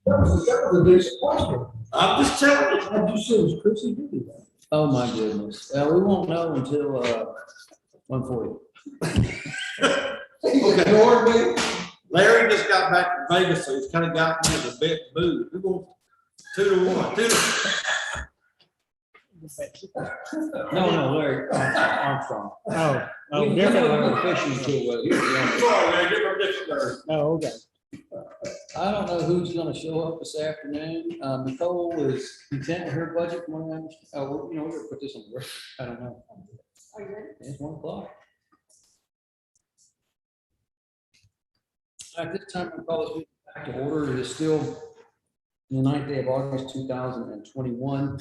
was a disappointment. I'm just telling you. I just said, was Chrissy did that? Oh, my goodness. We won't know until 1:40. He ignored me. Larry just got back from Vegas, so he's kind of got me in a bit mood. We're going 2-1, 2 No, Larry Armstrong. Oh, We different. never went fishing until, Sorry, man, different. Oh, okay. I don't know who's gonna show up this afternoon. Nicole is content with her budget from what I understand. Oh, we're gonna put this on the record. I don't know. Are you ready? It's 1 o'clock. At this time, we'll call this meeting back to order. It is still the 9th day of August, 2021.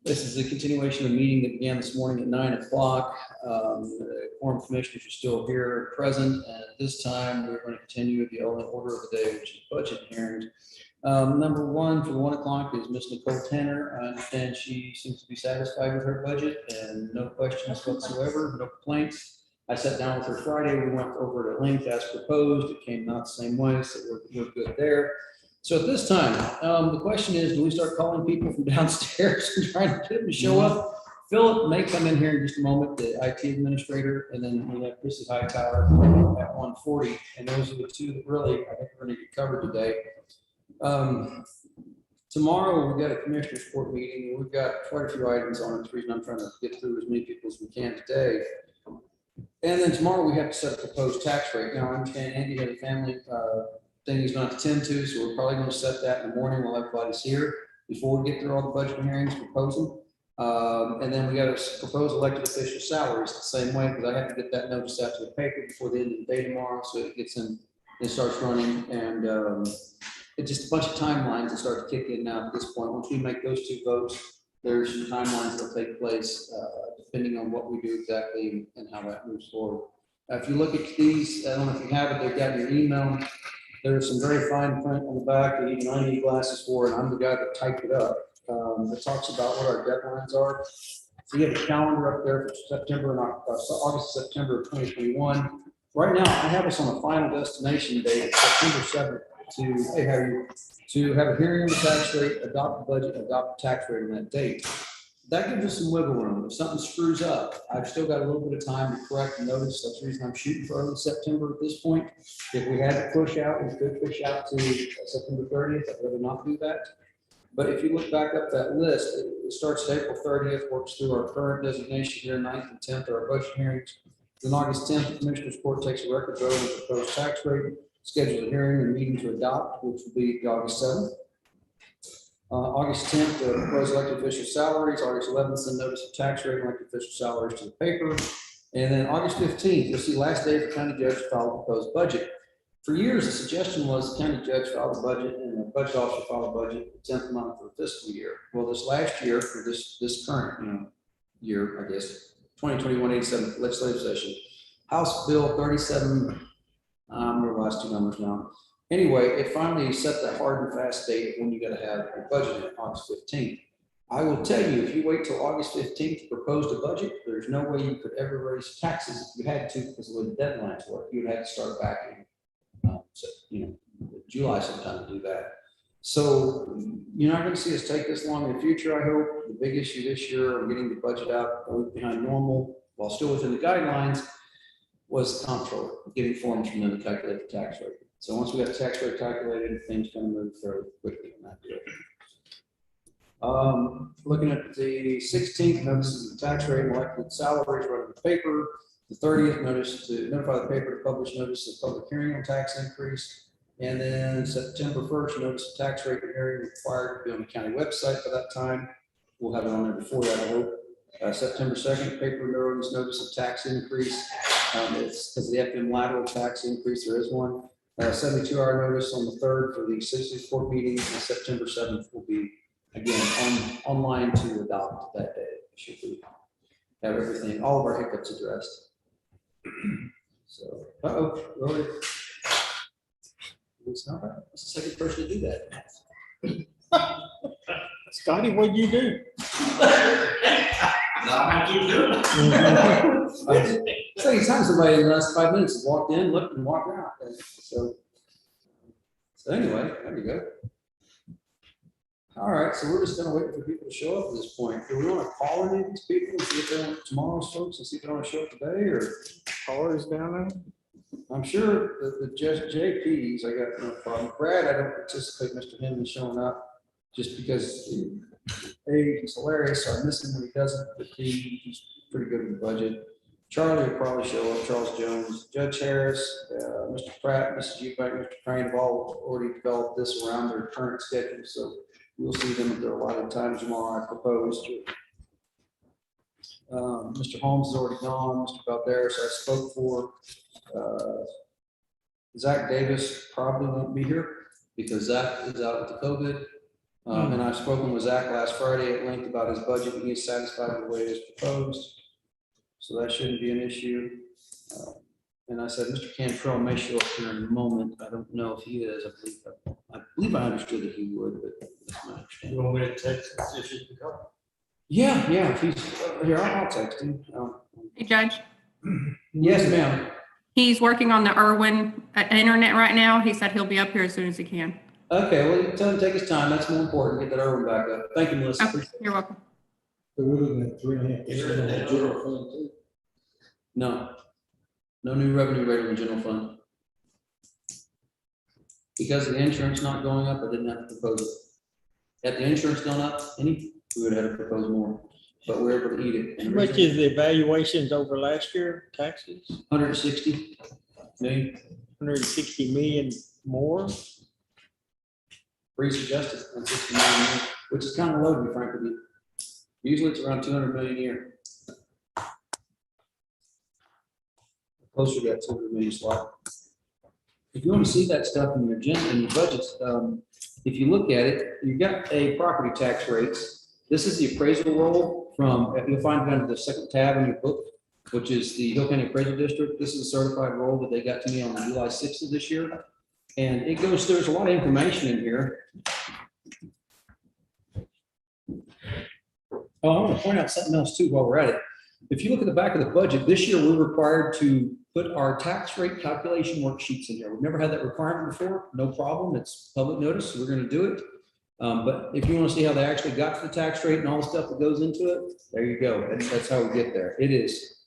This is a continuation of a meeting that began this morning at 9 o'clock. The quorum of commissioners are still here present, and at this time, we're going to continue with the only order of the day, which is budget hearings. Number one for the 1 o'clock is Miss Nicole Tanner. I understand she seems to be satisfied with her budget and no questions whatsoever, no complaints. I sat down with her Friday. We went over it at length as proposed. It came out the same way, so we're good there. So at this time, the question is, do we start calling people from downstairs and trying to get them to show up? Philip may come in here in just a moment, the IT administrator, and then we have Chrissy Hightower at 1:40. And those are the two that really, I think we're gonna get covered today. Tomorrow, we've got a commissioners court meeting. We've got quite a few items on it. The reason I'm trying to get through as many people as we can today. And then tomorrow, we have to set a proposed tax rate. Now, I understand Andy had a family thing he's going to attend to, so we're probably going to set that in the morning while everybody's here before we get through all the budget hearings proposing. And then we got to propose elected official salaries the same way, because I have to get that notice out to the paper before the end of the day tomorrow, so it gets in, it starts running, and it's just a bunch of timelines that start to kick in now at this point. Once we make those two votes, there's some timelines that'll take place depending on what we do exactly and how that moves forward. If you look at these, I don't know if you have it, they've got your email. There's some very fine print on the back that even I need glasses for, and I'm the guy that typed it up. It talks about what our deadlines are. So you have a calendar up there for September and August, September of 2021. Right now, I have us on a final destination date, September 7th, to have a hearing on the tax rate, adopt the budget, adopt the tax rate on that date. That gives us some wiggle room. If something screws up, I've still got a little bit of time to correct the notice. That's the reason I'm shooting for early September at this point. If we had to push out, we could push out to September 30th. I'd rather not do that. But if you look back up that list, it starts at April 30th, works through our current designation here, 9th and 10th are our budget hearings. Then August 10th, the Commissioners Court takes a record vote on the proposed tax rate, schedules a hearing and meeting to adopt, which will be August 7th. August 10th, the proposed elected official salaries. August 11th, the notice of tax rate, elected official salaries to the paper. And then August 15th, you'll see last day for county judge to file a proposed budget. For years, the suggestion was the county judge file the budget and the budget officer file a budget the 10th month of the fiscal year. Well, this last year, for this current year, I guess, 2021-87 legislative session, House Bill 37, I'm the last two numbers now. Anyway, it finally set that hard and fast date when you got to have your budget on August 15th. I will tell you, if you wait till August 15th to propose the budget, there's no way you could ever raise taxes if you had to, because of the deadlines were. You would have to start back in July sometime to do that. So you're not going to see us take this long in the future, I hope. The big issue this year of getting the budget out a week behind normal while still within the guidelines was the comptroller, getting forms from them to calculate the tax rate. So once we got the tax rate calculated, things kind of move fairly quickly on that deal. Looking at the 16th, notices of the tax rate and elected salaries right in the paper. The 30th, notice to notify the paper to publish notice of public hearing on tax increase. And then September 1st, notice of tax rate hearing required to be on the county website by that time. We'll have it on there before that, I hope. September 2nd, paper notice of tax increase. It's because the FM lateral tax increase, there is one. 72-hour notice on the 3rd for the citizens court meeting, and September 7th will be again online to adopt that day. Should we have everything, all of our hiccups addressed. So, really? It's not right. It's the second person to do that. Scotty, what'd you do? So anytime somebody in the last 5 minutes has walked in, looked, and walked out. So anyway, there we go. All right, so we're just gonna wait for people to show up at this point. Do we wanna call any of these people and see if they want tomorrow's folks and see if they wanna show up today, or? Cars down there? I'm sure the JPs, I got no problem. Brad, I don't anticipate Mr. Henry showing up just because A, he's hilarious, so I miss him when he doesn't, but B, he's pretty good with the budget. Charlie will probably show up, Charles Jones, Judge Harris, Mr. Pratt, Mrs. Eubank, Mr. Crane have all already developed this around their current schedule, so we'll see them at their allotted time tomorrow, I propose. Mr. Holmes is already gone, Mr. Valderas, I spoke for. Zach Davis probably won't be here because Zach is out with the COVID. And I've spoken with Zach last Friday at length about his budget, and he's satisfied with the way it is proposed. So that shouldn't be an issue. And I said, Mr. Cantrell may show up here in a moment. I don't know if he is. I believe I understood that he would, but that's my understanding. You want me to text if you can come? Yeah, if he's here, I'll text him. Hey, Judge, Yes, ma'am. he's working on the Irwin internet right now. He said he'll be up here as soon as he can. Okay, well, you tell him to take his time. That's more important. Get that Irwin back up. Thank you, Melissa. Okay, you're welcome. So we're looking at 3.5% of the general fund too. No new revenue rate in the general fund. Because the insurance not going up, I didn't have to propose it. Had the insurance gone up, we would have had to propose more, but we're able to eat it. How much is the evaluations over last year, taxes? 160 million, 160 million more? freeze adjusted, 160 million, more, which is kind of low, to be frank with you. Usually it's around 200 million a year. Closer to that 200 million slot. If you want to see that stuff in your agenda, in your budgets, if you look at it, you've got a property tax rates. This is the appraisal roll from, you'll find it under the second tab in your book, which is the Hill County Appraisal District. This is a certified roll that they got to me on July 6th of this year. And it goes, there's a lot of information in here. Oh, I want to point out something else too while we're at it. If you look at the back of the budget, this year we're required to put our tax rate calculation worksheets in here. We've never had that requirement before. No problem. It's public notice, so we're going to do it. But if you want to see how they actually got to the tax rate and all the stuff that goes into it, there you go. That's how we get there. It is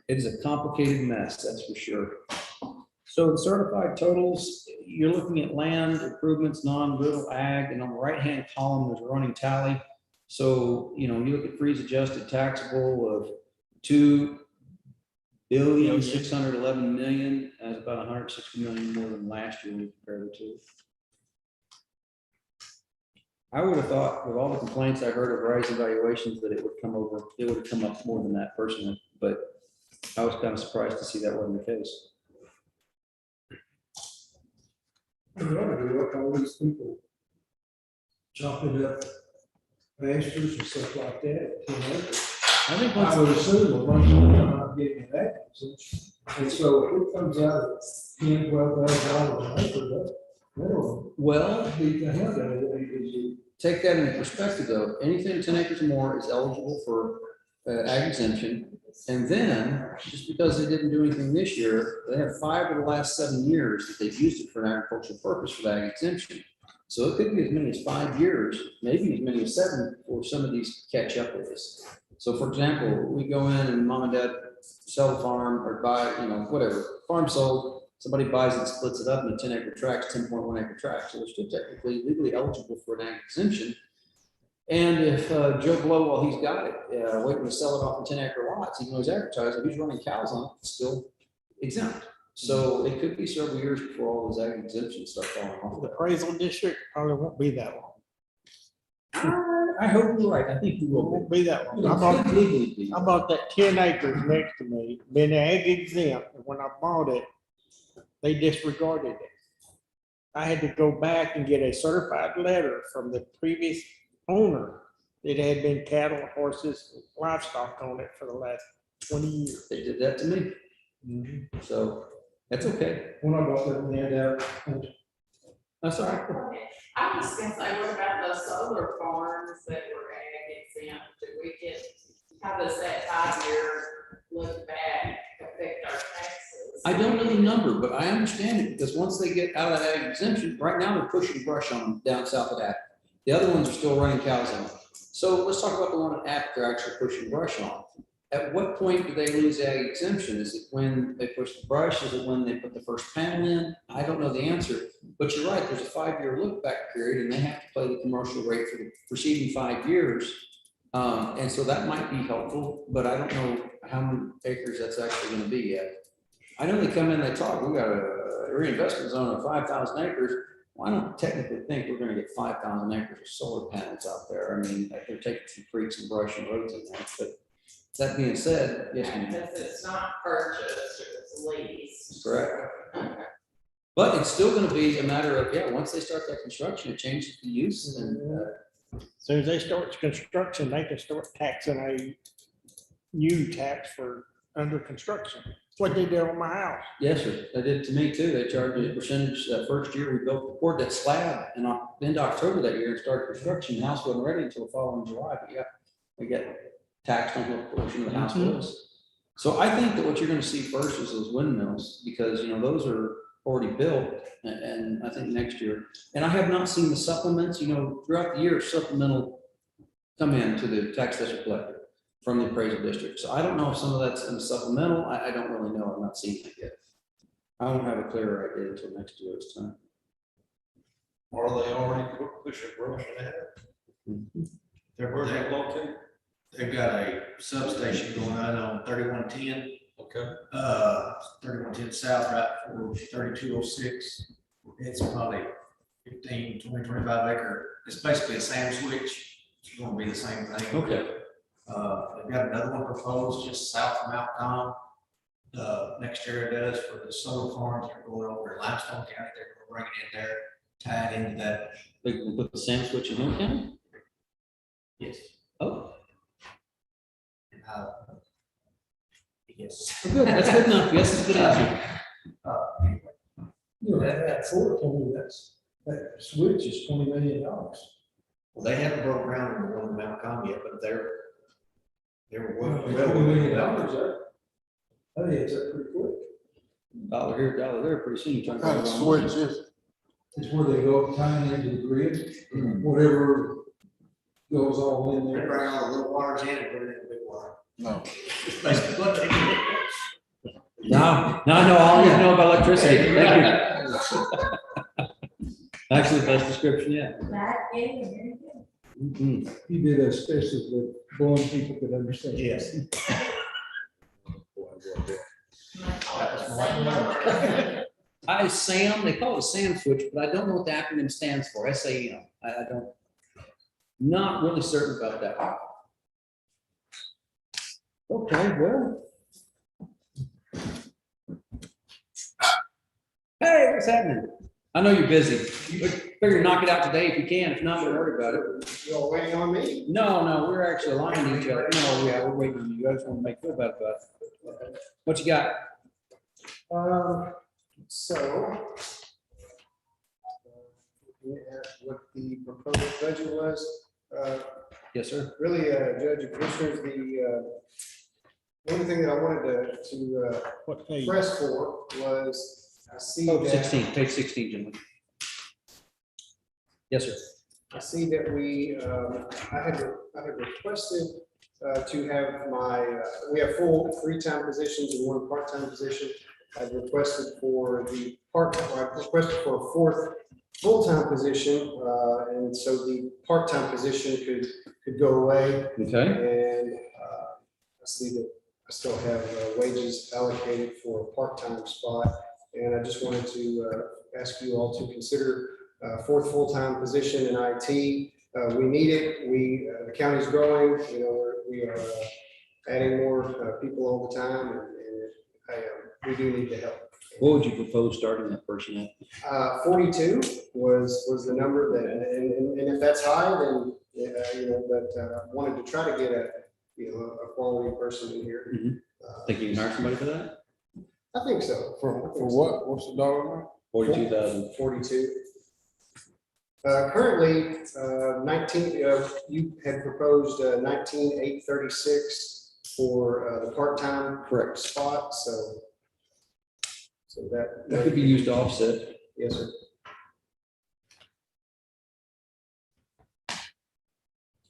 a complicated mess, that's for sure. So the certified totals, you're looking at land improvements, non-rural ag, and on the right-hand column, there's a running tally. So, you look at freeze adjusted taxable of 2,611,000,000, that's about 160 million more than last year when you compare the two. I would have thought with all the complaints I heard of rising valuations that it would have come up more than that personally, but I was kind of surprised to see that wasn't the case. We ought to do like all these people chopping up pastures and stuff like that. I think I would assume a bunch of them are not getting that. And so if it comes out at $10,000-12,000 an acre, that'll Well, beat the hell out of it. take that into perspective though, anything 10 acres or more is eligible for ag exemption. And then, just because they didn't do anything this year, they have 5 of the last 7 years that they've used it for an agricultural purpose for the ag exemption. So it could be as many as 5 years, maybe as many as 7 for some of these catch up with us. So for example, we go in and mom and dad sell the farm or buy, whatever, farm sold, somebody buys it, splits it up into 10 acre tracts, 10.1 acre tracts. So they're still technically legally eligible for an ag exemption. And if Joe Blow, while he's got it, waiting to sell it off in 10 acre lots, even though he's advertised, if he's running cows on it, it's still exempt. So it could be several years before all those ag exemption stuff falling off. The appraisal district probably won't be that long. I hope you're right. I think you It will won't be that be. long. Legally be. I bought that 10 acres next to me, been ag exempt, and when I bought it, they disregarded it. I had to go back and get a certified letter from the previous owner. It had been cattle, horses, livestock on it for the last 20 years. They did that to me. So that's okay. When I bought that land out, That's all right. I was gonna say, what about the solar farms that were ag exempt? Do we get, how does that 5-year look back affect our taxes? I don't know the number, but I understand it because once they get out of that exemption, right now they're pushing brush on them down south of that. The other ones are still running cows on. So let's talk about the one after actually pushing brush on. At what point do they lose ag exemption? Is it when they push the brush? Is it when they put the first panel in? I don't know the answer, but you're right, there's a 5-year look back period and they have to play the commercial rate for the preceding 5 years. And so that might be helpful, but I don't know how many acres that's actually gonna be yet. I know they come in, they talk, we got a reinvestment zone of 5,000 acres. Well, I don't technically think we're gonna get 5,000 acres of solar panels out there. I mean, they're taking some creeks and brush and roads in there, but that being said, yes, ma'am. Because it's not purchased, it's leased. Correct. Okay. But it's still gonna be a matter of, yeah, once they start that construction, it changes the use and, Soon as they start construction, they can start taxing a new tax for under construction. That's what they did on my house. yes, sir, they did it to me too. They charged me a percentage that first year we built, poured that slab in into October that year and started construction. The house wasn't ready until the following July, but yeah, we get taxed on what portion of the house was. So I think that what you're gonna see first is those windmills, because, you know, those are already built, and I think next year. And I have not seen the supplements, you know, throughout the year, supplemental come in to the tax district collector from the appraisal district. So I don't know if some of that's in the supplemental. I don't really know. I've not seen it yet. I won't have a clearer idea until next year's time. Or they already pushing brush ahead. Where's that located? They've got a substation going on 3110, Okay. 3110 South, right for 3206. It's probably 15, 20, 25 acre. It's basically a sand switch. It's gonna be the same thing. Okay. They've got another one proposed just south of Mount Tom. Next area does for the solar farms that are going over in Limestone County. They're gonna bring it in there, tie it into that. They can put the sand switch in Hill County? Yes. Oh, Yes. good. That's good enough. Yes, it's good answer. You know, that Ford told me that switch is $20 million. Well, they haven't broke ground on the one in Mount Com yet, but they're well, $20 million, that, I think it's up pretty quick. Dollar here, dollar there, pretty soon. You're What talking kind of about- switch is it? It's where they go up tying into the grid, whatever goes all in they there. bring all the little waters in and put it in the big water. No. It's basically what they do. Now I know all you know about electricity. Thank you. Actually, the best description yet. Mhm. He did a special that blind people could understand. Yes. SAM, they call it a SAM switch, but I don't know what the acronym stands for, SAM. I don't, not really certain about that. Okay, well. Hey, what's happening? I know you're busy. Figure knock it out today if you can. If not, don't worry about it. You all waiting on me? No, we're actually aligning each other. No, yeah, we're waiting on you. I just want to make feel bad about it. What you got? So. Looking at what the proposed budget was, Yes, sir. really, Judge and Commissioners, the only thing that I wanted to What page? press for was, I see Oh, that. 16, page 16, gentlemen. Yes, sir. I see that I had requested to have we have full 3-time positions and 1 part-time position. I've requested for I requested for a 4th full-time position, and so the part-time position could go away. Okay. And I see that I still have wages allocated for a part-time spot. And I just wanted to ask you all to consider 4th full-time position in IT. We need it. The county's growing, you know, we are adding more people all the time, and we do need the help. What would you propose starting that person at? 42 was the number that, and if that's high, then, you know, but wanted to try to get a quality person in here. Think you can hire somebody for that? I think so. For what? What's the dollar amount? 42,000. 42. Currently, 19, you had proposed 19,836 for the part-time Correct. spot, so that. That could be used to offset. Yes, sir.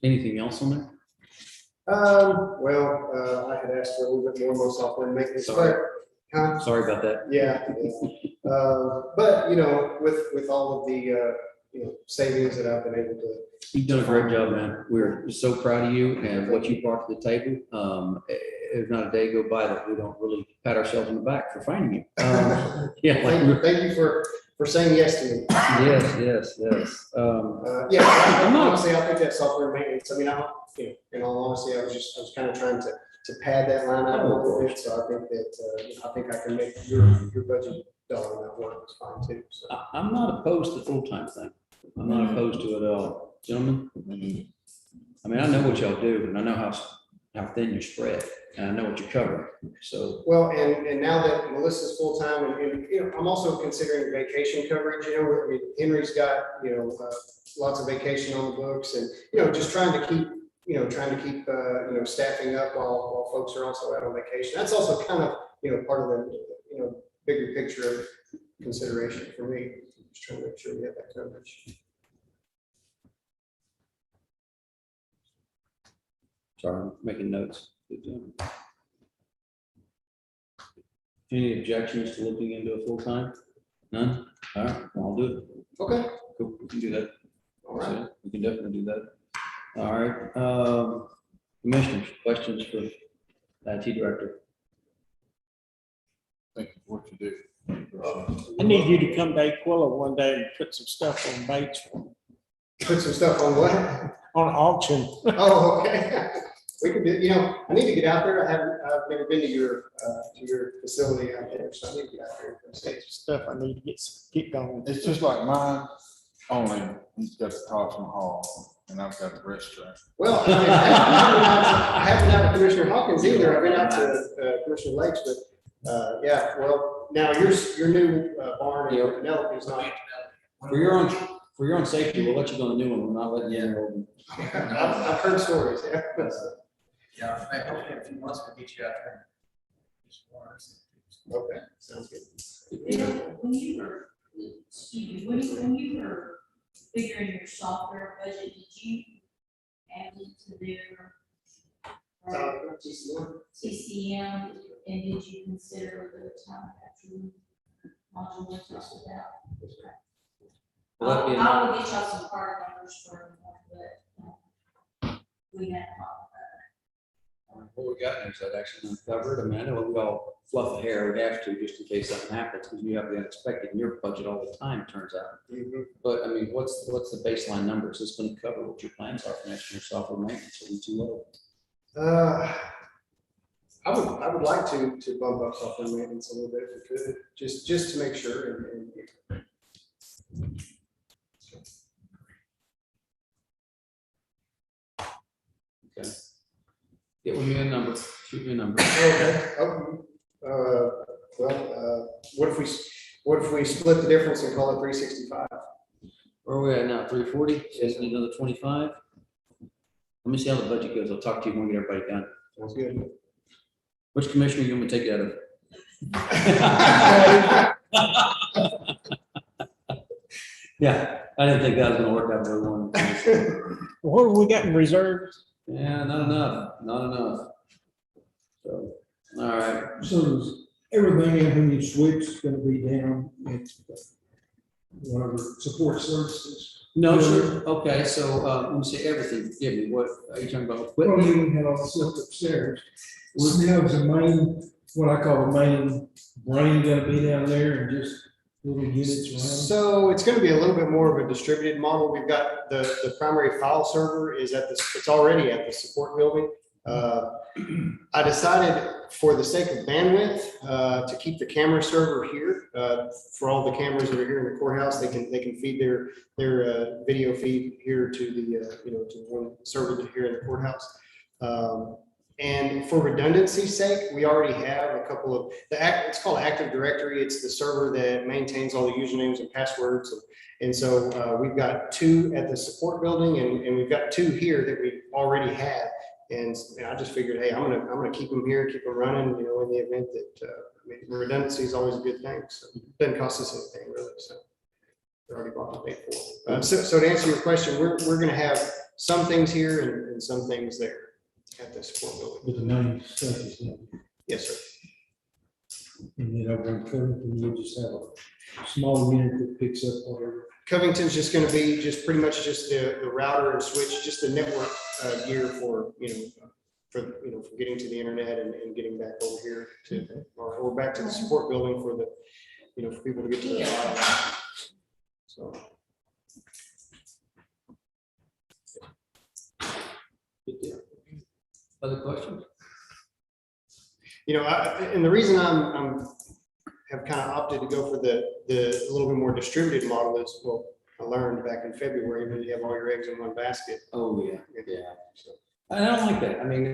Anything else on there? Well, I had asked for a little bit more software and maintenance, but, Sorry. huh? Sorry about that. Yeah. But, you know, with all of the, you know, savings that I've been able to. You've done a great job, man. We're so proud of you and what you brought to the table. There's not a day go by that we don't really pat ourselves on the back for finding you. Yeah. Thank you for saying yes to me. Yes. Yeah, I'm not- honestly, I think that software maintenance, I mean, you know, in all honesty, I was kind of trying to pad that line out a little bit, so I think that, you know, I think I can make your budget dollar amount work, it's fine too, so. I'm not opposed to the full-time thing. I'm not opposed to it at all. Gentlemen? I mean, I know what y'all do and I know how thin you're spread and I know what you're covering. So, Well, and now that Melissa's full-time and, you know, I'm also considering vacation coverage, you know, I mean, Henry's got, you know, lots of vacation on the books and, you know, just trying to keep, you know, staffing up while folks are also out on vacation. That's also kind of, you know, part of the, you know, bigger picture of consideration for me, just trying to make sure we have that coverage. sorry, I'm making notes. Any objections to looking into a full-time? None? All right, I'll do it. Okay, Cool, we can do that. all right. We can definitely do that. All right, commissioners, questions for the IT director? Thank you for what you do. I need you to come to Aquila one day and put some stuff on Bates for me. Put some stuff on what? On auction. Oh, okay. We could do, you know, I need to get out there. I've never been to your facility out there, so I need to get out there. Stuff I need to get going. It's just like mine, only he's got the Taj Mahal and I've got the restaurant. Well, I haven't out to Commissioner Hawkins either. I've been out to Commissioner Lakes, but yeah, well, now your new barn in Penelope is not. For your own safety, we'll let you go on the new one. We're not letting you in. I've heard stories, yeah. Yeah, hopefully in a few months we'll get you out there. Okay, sounds good. When you were, excuse me, when you were figuring your software budget, did you add it to their CCM, and did you consider the time capsule module we talked about? Will that be in- I will get y'all some part numbers for them, but we have. What we got there, is that actually uncovered? I mean, I know we all fluff the hair, we have to, just in case something happens, because you have the unexpected in your budget all the time, it turns out. But I mean, what's the baseline number? Is this going to cover what your plans are for next year's software maintenance? Are we too low? I would like to bump up software maintenance a little bit if we could, just to make sure and Okay. Get with me a number, shoot me a number. Okay. What if we split the difference and call it 365? Where are we at now? 340? Is need another 25? Let me see how the budget goes. I'll talk to you when we get everybody done. Sounds good. Which commissioner you want me to take it out of? Yeah, I didn't think that was gonna work out very well. What have we got in reserve? Yeah, not enough. So, all right. So is everything in when you switch is gonna be down, it's whatever, support services. No, sure. Okay, so, let me say everything. Give me, what, are you talking about Well, equipment? we had all the stuff upstairs. Well, now is the main, what I call the main brain gonna be down there and just little units around. So it's going to be a little bit more of a distributed model. We've got the primary file server is it's already at the support building. I decided for the sake of bandwidth to keep the camera server here for all the cameras that are here in the courthouse. They can feed their video feed here to the to one server here in the courthouse. And for redundancy's sake, we already have a couple of it's called Active Directory. It's the server that maintains all the usernames and passwords. And so we've got 2 at the support building and we've got 2 here that we already have. And I just figured, hey, I'm gonna keep them here, keep them running, in the event that, I mean, redundancy is always a good thing. So it doesn't cost us anything really. So they're already bought and paid for. So to answer your question, we're gonna have some things here and some things there at the support building. With the main stuff is in. Yes, sir. And then over in Covington, you just have a small unit that picks up whatever. Covington's just gonna be just pretty much just the router and switch, just the network gear for, for getting to the internet and getting back over here to, or back to the support building for the, for people to get to the. So. Other questions? And the reason I'm have kind of opted to go for the a little bit more distributed model is, well, I learned back in February that you have all your eggs in one basket. Oh, yeah, yeah. I don't like that. I mean,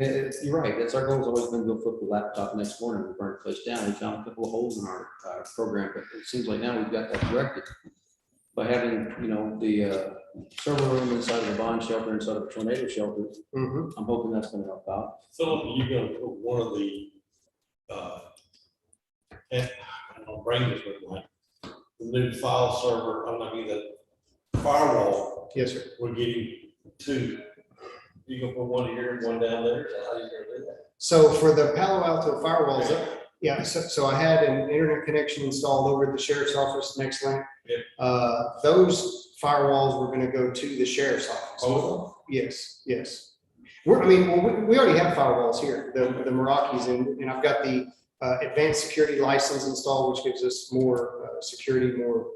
you're right. That's our goal has always been to go flip the laptop next morning and burn the place down. We found a couple of holes in our program, but it seems like now we've got that corrected. By having, the server room inside of the bond shelter, inside of a tornado shelter, Mhm. I'm hoping that's gonna help out. Philip, you gonna put one of the, I don't know, bring this with like, the new file server, I'm not the firewall, Yes, sir. we're getting two. You gonna put one here and one down there, is that how you gonna do that? So for the Palo Alto firewalls, yeah, so I had an internet connection installed over at the sheriff's office, Nextlink. Yeah. Those firewalls were gonna go to the sheriff's office. Oh, Yes, yes. We already have firewalls here, the Meraki's, and I've got the advanced security license installed, which gives us more security, more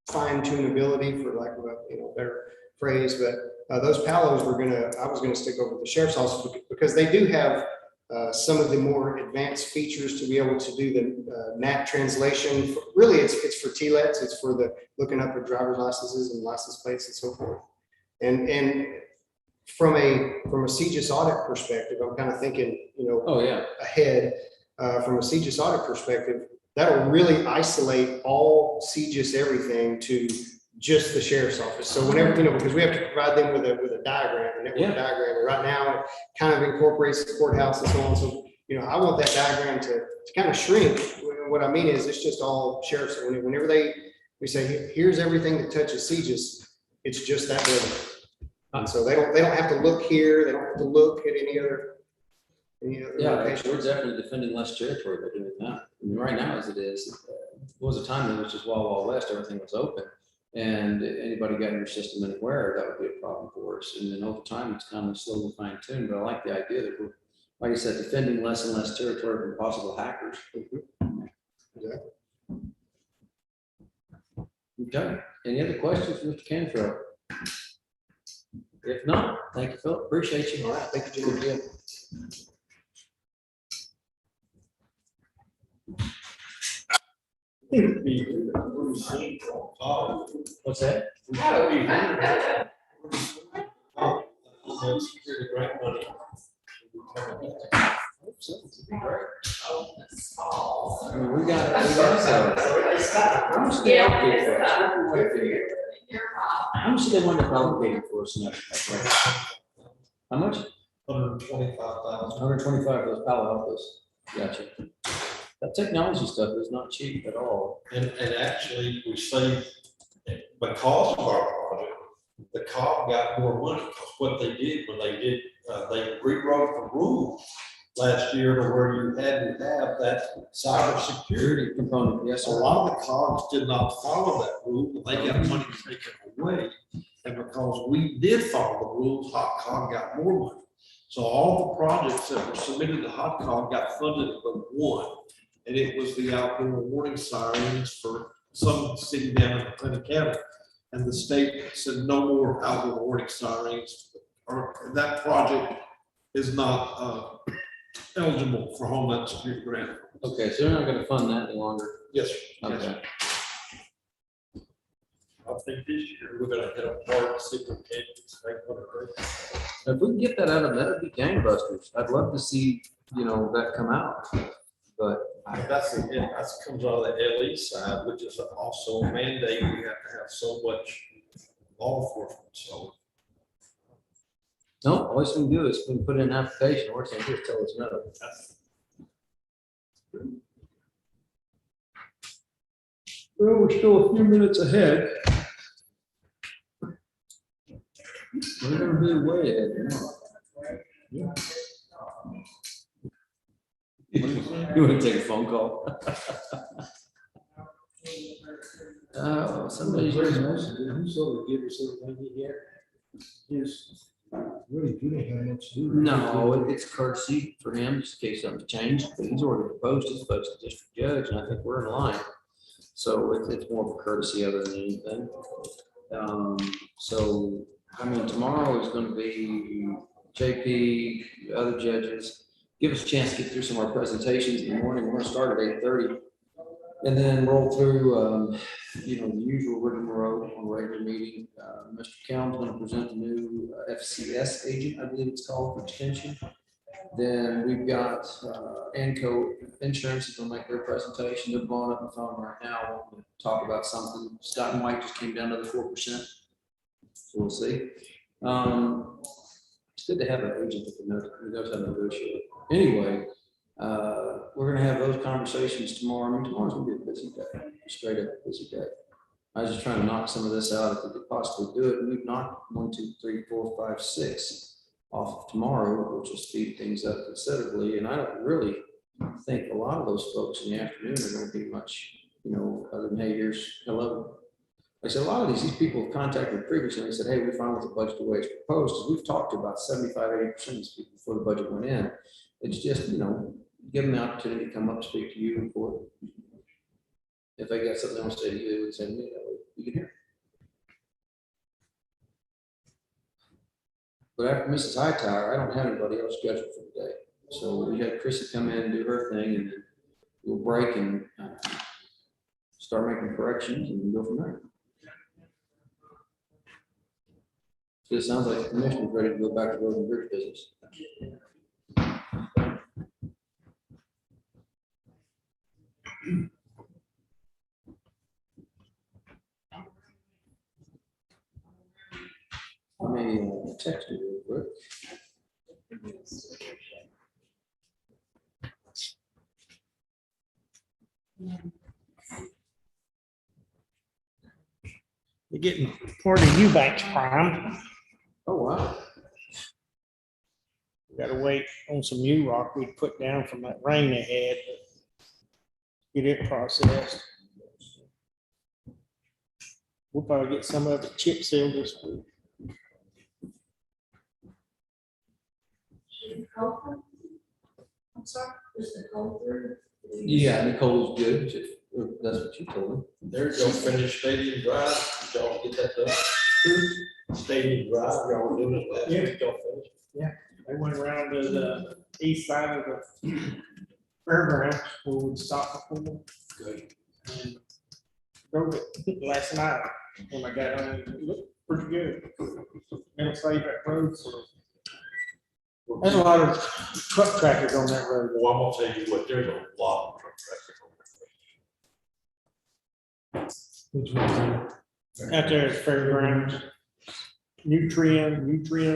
fine tunability, for lack of a better phrase. But those Palos I was gonna stick over at the sheriff's office because they do have some of the more advanced features to be able to do the NAT translation. Really, it's for TLETs, it's for the looking up at driver's licenses and license plates and so forth. And from a CGIS audit perspective, I'm kind of thinking, Oh, yeah. ahead. From a CGIS audit perspective, that'll really isolate all CGIS everything to just the sheriff's office. So whenever, because we have to provide them with a diagram, a network Yeah. diagram, and right now it kind of incorporates the courthouse and so on. So, I want that diagram to kind of shrink. What I mean is it's just all sheriffs. Whenever we say, here's everything that touches CGIS, it's just that building. And so they don't have to look here. They don't have to look at any other Yeah, location. we're definitely defending less territory by doing that. I mean, right now as it is, there was a time in which is Wild West, everything was open. And anybody got in your system anywhere, that would be a problem for us. And then over time, it's kind of slowly fine tuned, but I like the idea that we're, like I said, defending less and less territory from possible hackers. Exactly. Okay, any other questions, Mr. Canfield? If not, thank you, Philip, appreciate you. All right, thank you, Jim. Good deal. What's that? I mean, we got how much they allocate for us? How much do they want to allocate for us next? How much? 125,000. 125 for those Palo Altos. Gotcha. That technology stuff is not cheap at all. And actually, we saved, because of our project, the COG got more money, because what they did, they rewrote the rules last year to where you had to have that cybersecurity. Security component, yes, A sir. lot of the COGs did not follow that rule, but they got money taken away. And because we did follow the rules, Hot COG got more money. So all the projects that were submitted to Hot COG got funded but one. And it was the outdoor warning sirens for some city down in Clinton County. And the state said no more outdoor warning sirens, or that project is not eligible for Homeland Security grant. Okay, so they're not gonna fund that any longer. Yes, sir. Yes, sir. Okay. I think this year we're gonna hit a hard superintendents. If we can get that out of them, that'd be gangbusters. I'd love to see, that come out. But That's comes out of the LE side, which is also a mandate. We have to have so much law enforcement, so. no, all we can do is we can put in an application, or they just tell us no. Well, we're still a few minutes ahead. We're gonna be way ahead. You wanna take a phone call? Somebody's. Who sort of give us everything he had? Just, really, you don't have much to do. No, it's courtesy for him, just in case something changed, but he's already proposed his votes to district judge, and I think we're in line. So it's more of a courtesy other than anything. So, I mean, tomorrow is gonna be JP, other judges. Give us a chance to get through some of our presentations in the morning. We're gonna start at 8:30. And then roll through, the usual rigmarole on a regular meeting. Mr. Kelm's gonna present the new FCS agent, I believe it's called, for extension. Then we've got Anco Insurance is gonna make their presentation. They're blowing up the phone right now, wanting to talk about something. Scott and Mike just came down to the 4%. So we'll see. It's good to have an agent that knows how to negotiate. Anyway, we're gonna have those conversations tomorrow. I mean, tomorrow's gonna be a busy day, straight up busy day. I was just trying to knock some of this out if we could possibly do it. And we've knocked 1, 2, 3, 4, 5, 6 off of tomorrow, which will speed things up considerably. And I don't really think a lot of those folks in the afternoon are gonna be much, other than, hey, here's, hello. I said, a lot of these people have contacted me previously, and they said, hey, we're fine with the budget the way it's proposed. 'Cause we've talked to about 75, 80% of these people before the budget went in. It's just, give them the opportunity to come up, speak to you, and for if they got something else to say to you, they would say to me, that way you can hear. But after Mrs. Hightower, I don't have anybody else scheduled for the day. So we had Chrissy come in and do her thing, and then we'll break and start making corrections and go from there. So it sounds like the commissioner's ready to go back to road and bridge business. Let me text you real quick. You're getting part of Eubanks prime. Oh, wow. We gotta wait on some new rock we put down from that rain they had. Get it processed. We'll probably get some of it chip sealed this week. I'm sorry, was the cold through? Yeah, Nicole's good. That's what you told me. There's your finished Stadium Drive. Did y'all get that done? Stadium Drive, y'all doing it last week, y'all finished? They went around to the east side of the fairgrounds where we'd stop before. Good. And drove it last night when I got home. It looked pretty good. It'll save that road for. There's a lot of truck traffic on that road. Well, I'm gonna tell you what, there's a lot of truck traffic on that. Which one's Out there at fairgrounds. Nutrient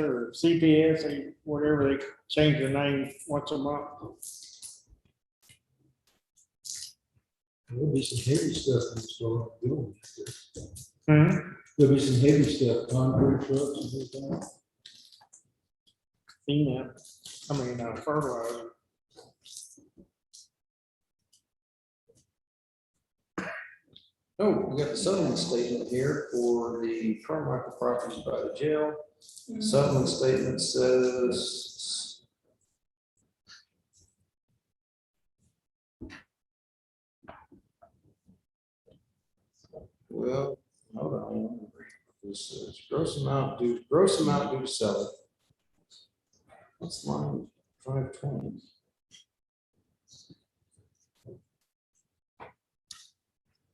or CPS, or whatever, they change their name once a month. There'll be some heavy stuff in the store doing. Hmm. There'll be some heavy stuff, concrete trucks and everything. Fertilizer. Oh, we got the settlement statement here for the Carmichael properties by the jail. Settlement statement says. Well, hold on. This is gross amount due to seller. What's line 520?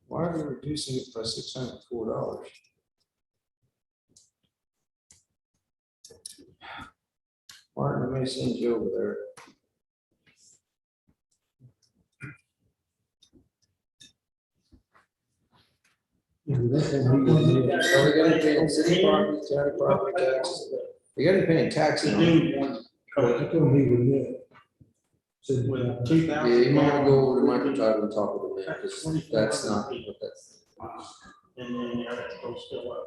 Why are they reducing it by $604? Martin, I may send you over there. Yeah, that's what So we got to pay city property, county property taxes. We got to pay taxes on it. That's gonna be with it. So, With Yeah, you might want to go over to Michael Title and talk with him, because that's not, what that's. And then the other goes still up.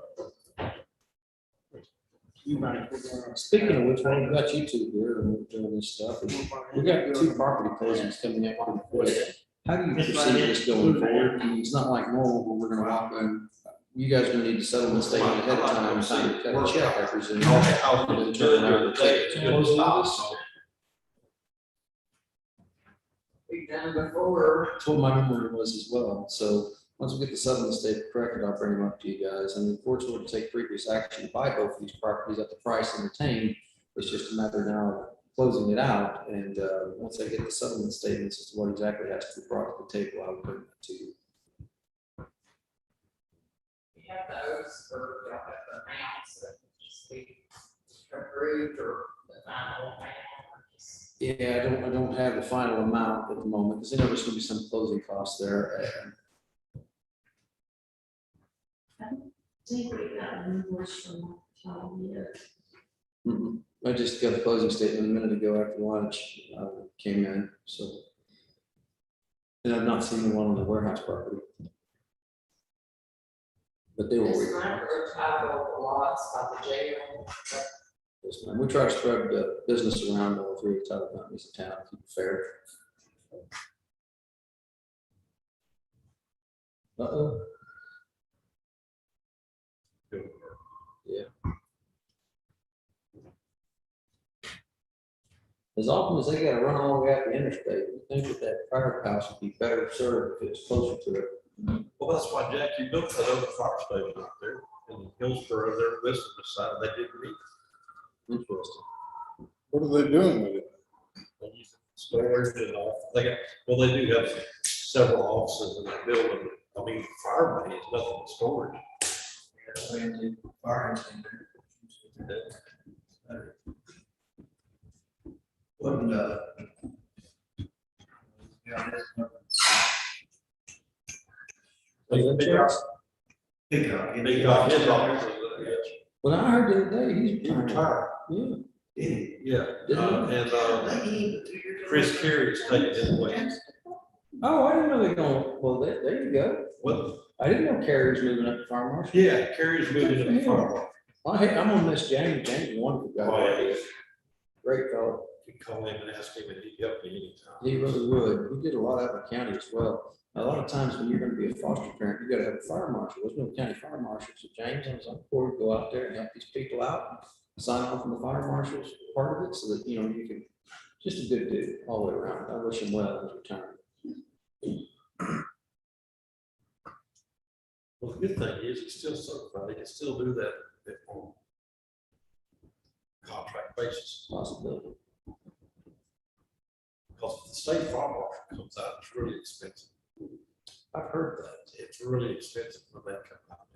You might. Speaking of which, while we got you two here and we're doing this stuff, we got 2 property closings coming up pretty quick. How do you perceive this going forward? I mean, it's not like normal where we're gonna walk in. You guys gonna need to settle the statement ahead of time, sign a check, I presume. How we turn around and take it to the stop. We've done before. That's what my memory was as well. So once we get the settlement statement corrected, I'll bring them up to you guys. And the courts would take previous action to buy both of these properties at the price entertained. It's just a matter now of closing it out. And once I get the settlement statements as to what exactly has to be brought to the table, I'll bring that to you. We have those for, y'all have the amounts that just be approved or the final amount. Yeah, I don't have the final amount at the moment because I know there's gonna be some closing costs there. Think we got an invoice from Tom yet. I just got the closing statement a minute ago after lunch, came in, so. And I've not seen the one on the warehouse property. But they were This waiting. number of title lots by the jail. Yes, ma'am. We try to spread the business around all 3 title companies in town, keep it fair. Uh-oh. Yeah. As often as they gotta run all the way out the interstate, you think that that firehouse would be better served if it's closer to it. Well, that's why Jackie built that other fire station out there in Hillsborough, they're listed beside, they didn't meet. Interesting. What are they doing with it? They use it for storage and all, they got, well, they do have several offices in that building, I mean, fire money is nothing but storage. Wouldn't, pick up. They got his offices, yes. Well, I heard the other day, he's He retired. Yeah. Yeah, Chris Carey's taking his place. Oh, I didn't know they're going, well, there you go. Well, I didn't know Carrie's moving up to fire marshal. yeah, Carey's moving to the fire. I'm gonna miss James. James is a wonderful guy. Oh, yeah. Great fellow. You can call him and ask him and he'd help me anytime. He really would. We did a lot out of the county as well. A lot of times when you're gonna be a foster parent, you gotta have a fire marshal. There's no county fire marshal. So James, I was on board, go out there and help these people out, sign off on the fire marshal's part of it so that, you know, you can, just a good dude all the way around. I wish him well in his retirement. Well, the good thing is he's still certified. He can still do that on contract basis. Possibility. Because if the state fire marshal comes out, it's really expensive. I've heard that. It's really expensive when they come out.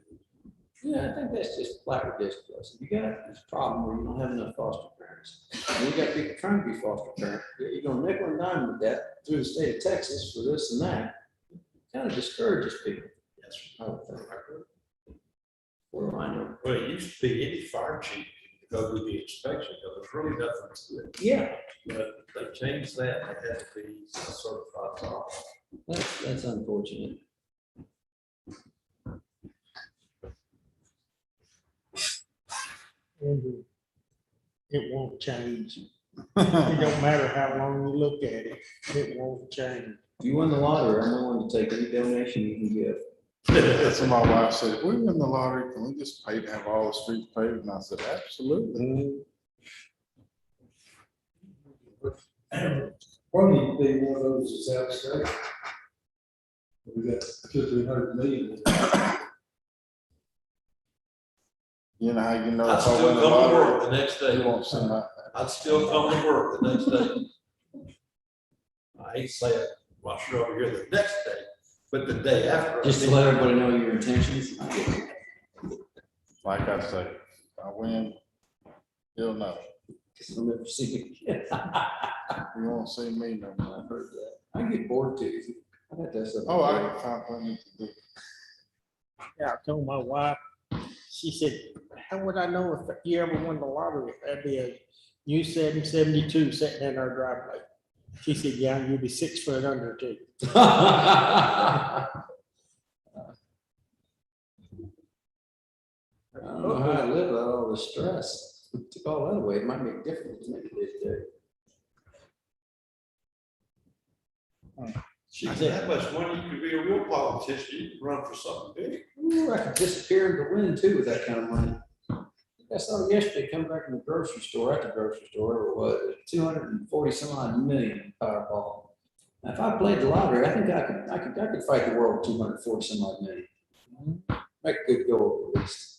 Yeah, I think that's just flat ridiculous. You got this problem where you don't have enough foster parents. And you got people trying to be foster parents. You're gonna nickel and dime with that through the state of Texas for this and that. Kind of discourages people. Yes. I would think. What do I know? Well, it used to be any fire chief could go do the inspection, because there's really nothing to it. Yeah, But they changed that. They had to be a certified fire. that's unfortunate. And it won't change. It don't matter how long you look at it, it won't change. If you win the lottery, I'm willing to take any donation you can give. That's what my wife said, if we win the lottery, can we just pay to have all the streets paved? And I said, absolutely. Probably be one of those that's out of state. We got 200-300 million. You know how you know. I'd if I still win the come to lottery, work the next day. You won't see my. I'd still come to work the next day. I hate saying, well, sure, over here the next day, but the day after. Just to let everybody know your intentions. Like I say, if I win, you'll know. Because I'll never see you again. You won't see me no more. I've heard that. I get bored too. I got that stuff. Oh, I can find plenty to do. Yeah, I told my wife, she said, how would I know if you ever won the lottery? That'd be a new 772 sitting in our driveway. She said, yeah, you'd be 6 foot under too. I don't know how to live without all the stress. we took all that away, it might make a difference, maybe She's that much money, you could be a real politician, you could run for something big. Ooh, I could disappear into the wind too with that kind of money. I saw yesterday, come back from the grocery store, at the grocery store, or what, 240 some odd million Powerball. Now, if I played the lottery, I think I could fight the world with 240 some odd million. Make a good go at least.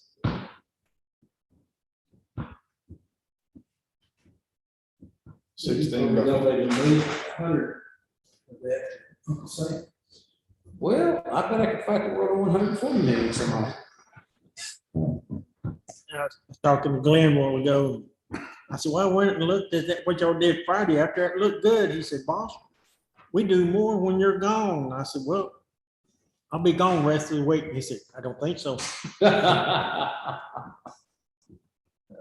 $16. Nobody made 100 of that. Same. Well, I bet I could fight the world on 140 million somehow. I was talking to Glenn a while ago. I said, well, I went and looked at that, what y'all did Friday after it looked good. He said, boss, we do more when you're gone. I said, well, I'll be gone the rest of the week. He said, I don't think so.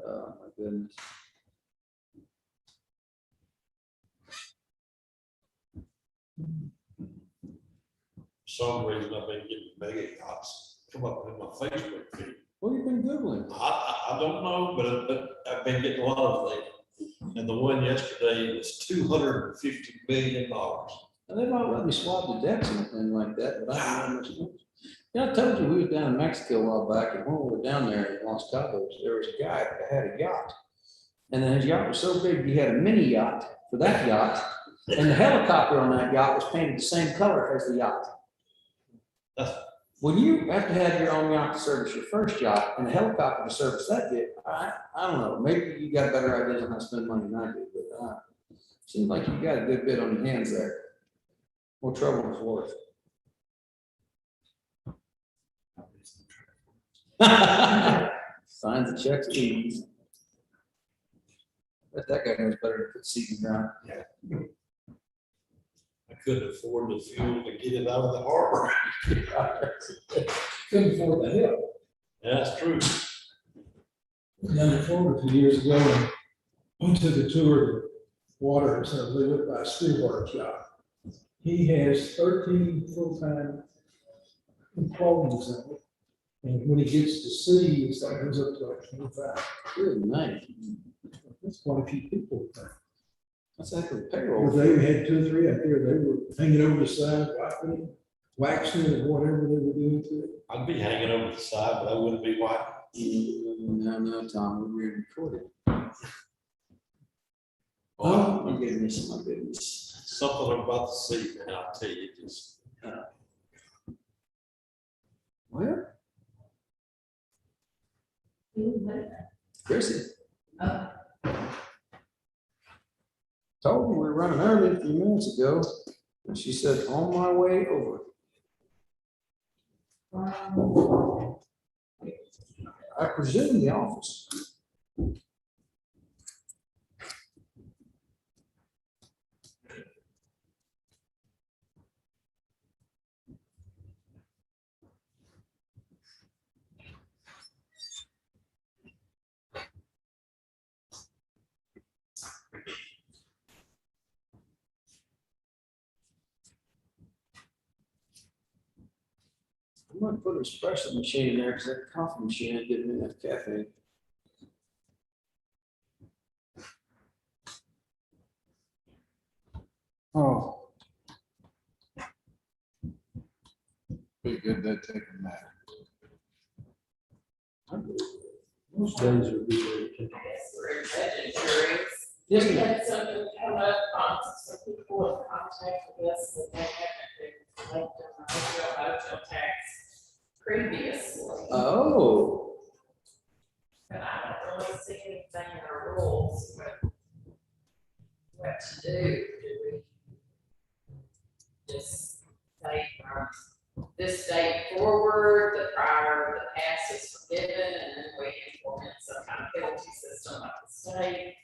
Oh, my goodness. Some reason I've been getting mega yachts come up in my Facebook feed. What have you been Googling? I don't know, but I've been getting a lot of them. And the one yesterday was $250 million. Now, they might let me swab the decks and anything like that, but I don't know how much. it is. Yeah, I told you, we was down in Mexico a while back, and when we were down there in Los Cabos, there was a guy that had a yacht. And then his yacht was so big, he had a mini yacht for that yacht, and the helicopter on that yacht was painted the same color as the yacht. When you have to have your own yacht to service your first yacht, and a helicopter to service that bit, I don't know, maybe you got better ideas on how to spend money than I do, but seems like you got a good bit on your hands there. More trouble than it's worth. Signs and checks, please. Bet that guy knows better than put seed in the ground. I couldn't afford the fuel to get it out of the harbor. Couldn't afford the help. That's true. Down in Florida a few years ago, and went to the tour of the water, so they went by Stillwater's yacht. He has 13 full-time employees on it. And when he gets to sea, it's like, goes up to like 25. Good night. That's quite a few people. That's actually Or payroll. they had 2 or 3 out there, they were hanging over the side, wiping it, waxing it, or whatever they were doing to it. I'd be hanging over the side, but I wouldn't be white. No, Tom, we're recorded. Well, My goodness, my goodness. something about the sea, man, I'll tell you, just. Well, Chrissy. Told me we were running early a few minutes ago, and she said, on my way over. I presume the office. I'm gonna put an espresso machine in there because that coffee machine ain't giving me enough caffeine. Oh. Be good to take a nap. Most days are good. I guess we're in budget hearings. Yes, We ma'am. had something come up, some people have contacted us that they haven't been collecting hotel tax previously. Oh, But I don't really see anything in our rules what to do. Do we just say from this date forward, the past is forgiven, and then we implement some kind of penalty system like the state?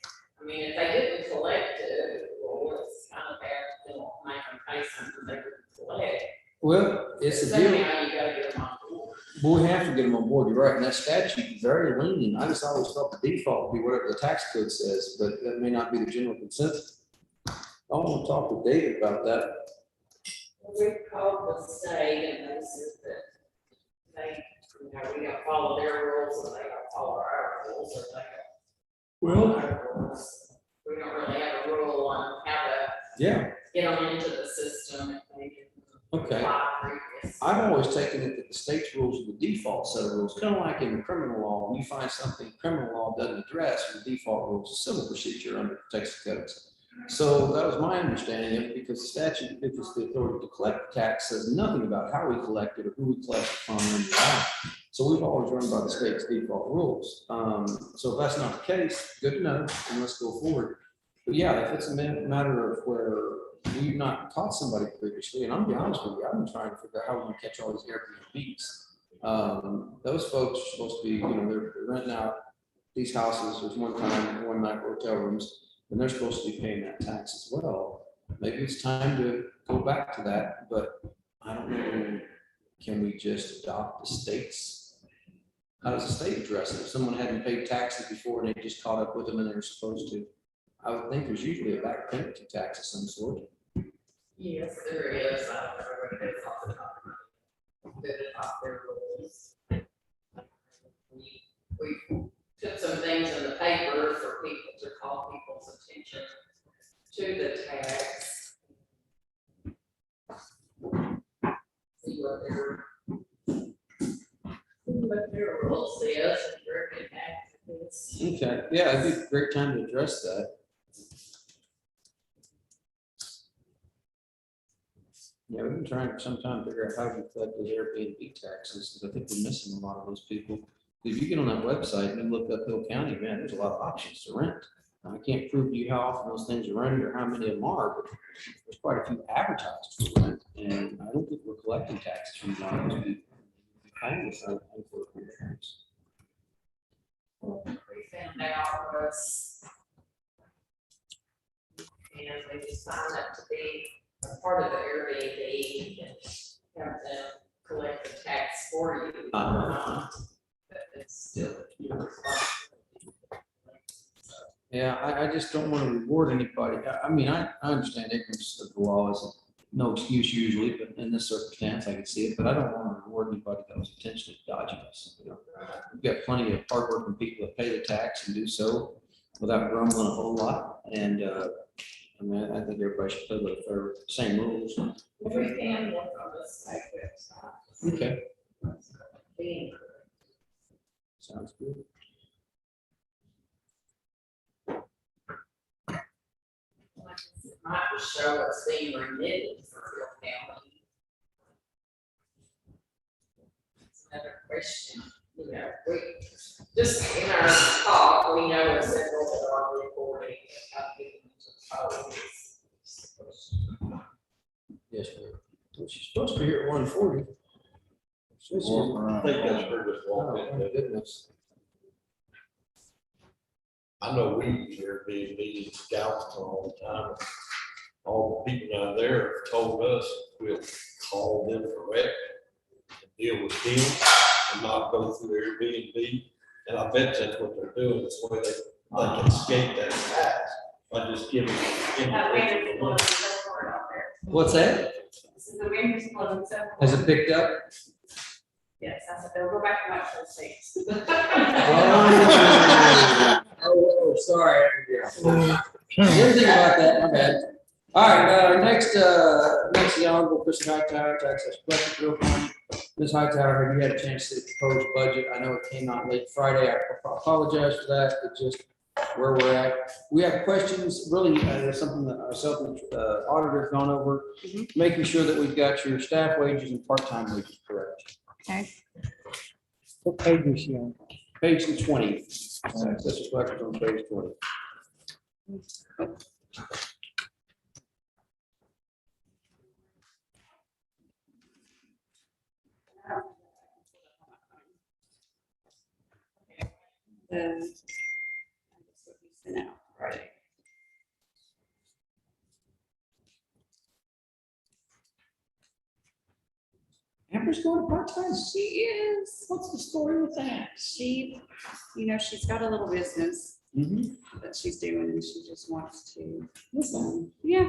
I mean, if they didn't collect it, well, it's kind of bad, they don't make them pay something they didn't collect. well, it's a Somehow deal. you gotta get them on board. Well, we have to get them on board. You're right. And that statute is very lenient. I just always thought the default would be whatever the tax code says, but that may not be the general consensus. I want to talk with David about that. We called the state and they said that they, we gotta follow their rules and they gotta follow our rules, or they gotta Well, We don't really have a rule on how to Yeah, get them into the system if they didn't okay. apply previous. I've always taken it that the state's rules are the default set of rules, kind of like in criminal law, when you find something criminal law doesn't address, the default rules is civil procedure under Texas codes. So that was my understanding of it, because the statute, if it's the authority to collect the tax, says nothing about how we collect it or who we collect it from. or why. So we've always run by the state's default rules. So if that's not the case, good to know, and let's go forward. But yeah, if it's a matter of where we've not caught somebody previously, and I'll be honest with you, I've been trying to figure out how we can catch all these Airbnbs. Those folks are supposed to be, they're renting out these houses, there's one night hotel rooms, and they're supposed to be paying that tax as well. Maybe it's time to go back to that, but I don't know, can we just adopt the state's? How does the state address it? If someone hadn't paid taxes before and they just caught up with them and they're supposed to, I would think there's usually a back penalty tax of some sort. Yes, there is. I don't know what it is off the top of my head. Good off their rules. We put some things in the paper for people to call people's attention to the tax. See what their rule says, and direct tax is. Okay, yeah, it'd be a great time to address that. Yeah, we've been trying for some time to figure out how we collect those Airbnb taxes, because I think we're missing a lot of those people. If you get on that website and you look up Hill County, man, there's a lot of options to rent. I can't prove to you how often those things are rented or how many of them are, but there's quite a few advertised for rent, and I don't think we're collecting taxes from a lot of those people. Paying this out for insurance. What we found out was, and they just signed up to be a part of the Airbnb and have them collect the tax for you. But it's still your responsibility. Yeah, I just don't want to reward anybody. I mean, I understand ignorance of the law is no excuse usually, but in this circumstance, I can see it, but I don't want to reward anybody that was intentionally dodging us. We've got plenty of hardworking people that pay the tax and do so without grumbling a whole lot. And, I mean, I think everybody should play with the same rules. We can look on the state website. Okay, Being sounds good. it might just show us being remitted for Hill County. It's another question, we, just in our talk, we know several that are reporting about getting into the Yes, ma'am. Well, she's supposed to be here at 1:40. Walk I around. think that's pretty much Oh, walk in. my goodness. I know we use Airbnb in Galveston all the time. All the people down there have told us we'll call them direct and deal with them and not go through Airbnb. And I bet that's what they're doing. It's the way they can escape that tax by just giving. individual money. What's that? This is the winter's closing, so. Has it picked up? Yes, I said, they'll go back to my first states. Oh, sorry. Didn't think about that, my bad. All right, our next is the Honorable Chrissy Hightower, Tax Collector, Bill County. Ms. Hightower, have you had a chance to see the proposed budget? I know it came out late Friday. I apologize for that, but just where we're at. We have questions, really, something that ourselves and auditor's gone over, making sure that we've got your staff wages and part-time wages correct. Okay. What page is she on? Page 20. Tax Collector on page 20. Right. Amber's going to part-time? She is. What's the story with that? She, she's got a little business Mm-hmm. that she's doing and she just wants to, Listen, yeah,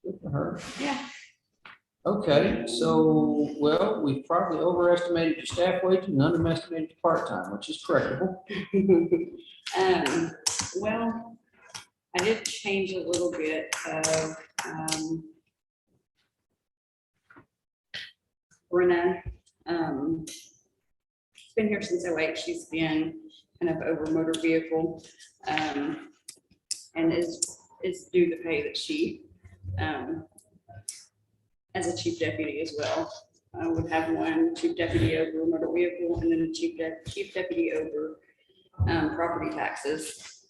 good for her. yeah. Okay, so, well, we've probably overestimated your staff wages and underestimated your part-time, which is correctable. Well, I did change a little bit of, Brenna, she's been here since '08. She's been kind of over motor vehicle, and is due the pay that she, as a chief deputy as well. Would have one chief deputy over motor vehicle and then a chief deputy over property taxes.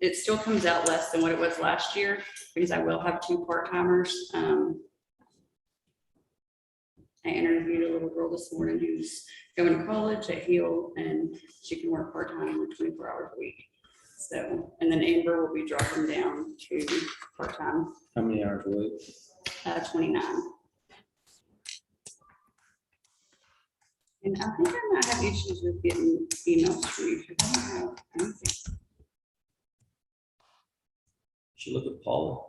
It still comes out less than what it was last year because I will have 2 part-timers. I interviewed a little girl this morning who's going to college at Hill and she can work part-time 24 hours a week. So, and then Amber will be dropping down to part-time, How many hours a week? 29. And I think I might have issues with getting emails from you. 'Cause I don't have anything. Should look at Paula.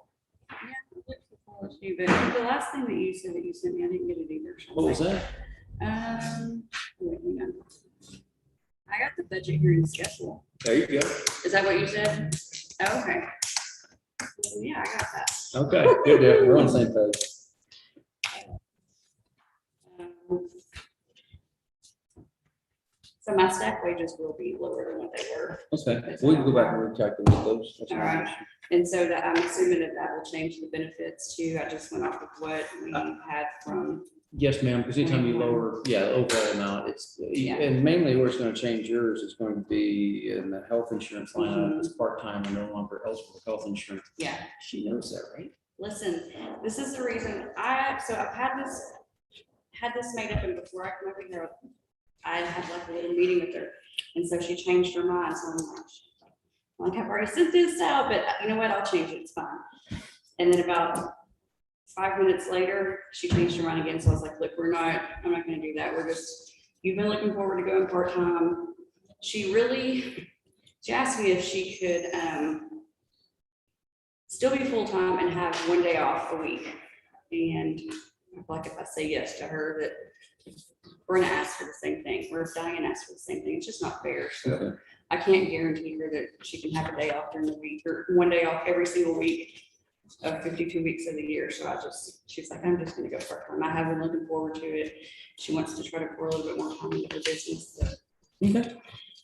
Yeah, I looked for college too, but the last thing that you said that you sent me, I didn't get it either. So I What was like, that? Wait, hang on. I got the budget here in the schedule. There you go. Is that what you said? Oh, okay. Well, yeah, I got that. Okay, good, deal. We're on the same page. So my staff wages will be lower than what they were. Okay, we can go back and recalculate those. That's All not an right. issue. And so that I'm assuming that that will change the benefits too. I just went off of what we had from, Yes, ma'am, because anytime you lower, yeah, the overall amount, it's, Yeah. and mainly where it's gonna change yours is going to be in the health insurance line, item. It's part-time and no longer eligible for health insurance. yeah. She knows that, right? Listen, this is the reason so I've had this made up, and before I come over here, I had like a little meeting with her, and so she changed her mind, so I'm like, I've already sent this out, but you know what, I'll change it, it's fine. And then about 5 minutes later, she changed her mind again, so I was like, look, I'm not gonna do that, you've been looking forward to going part-time. She asked me if she could, still be full-time and have 1 day off a week. And like if I say yes to her, that we're gonna ask for the same thing, or if Diane asks for the same thing, it's just not fair. So Okay. I can't guarantee her that she can have a day off during the week or 1 day off every single week of 52 weeks of the year. So she's like, I'm just gonna go part-time. I have been looking forward to it. She wants to try to pour a little bit more time into her business. So. Okay.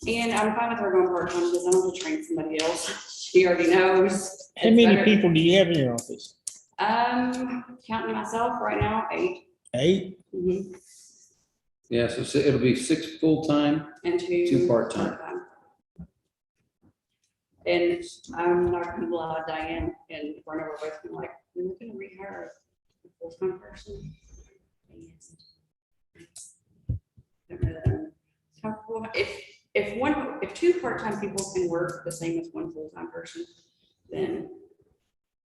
And I'm fine with her going part-time because I don't have to train somebody else. She already knows. How It's many better. people do you have in your office? Counting myself right now, 8. 8? Mhm. Yeah, so it'll be 6 full-time. And 2. 2 part-time. And I'm not gonna allow Diane and Brenna were both like, we're not gonna rehire a full-time person. Don't know that I'm comfortable. If 2 part-time people can work the same as 1 full-time person, then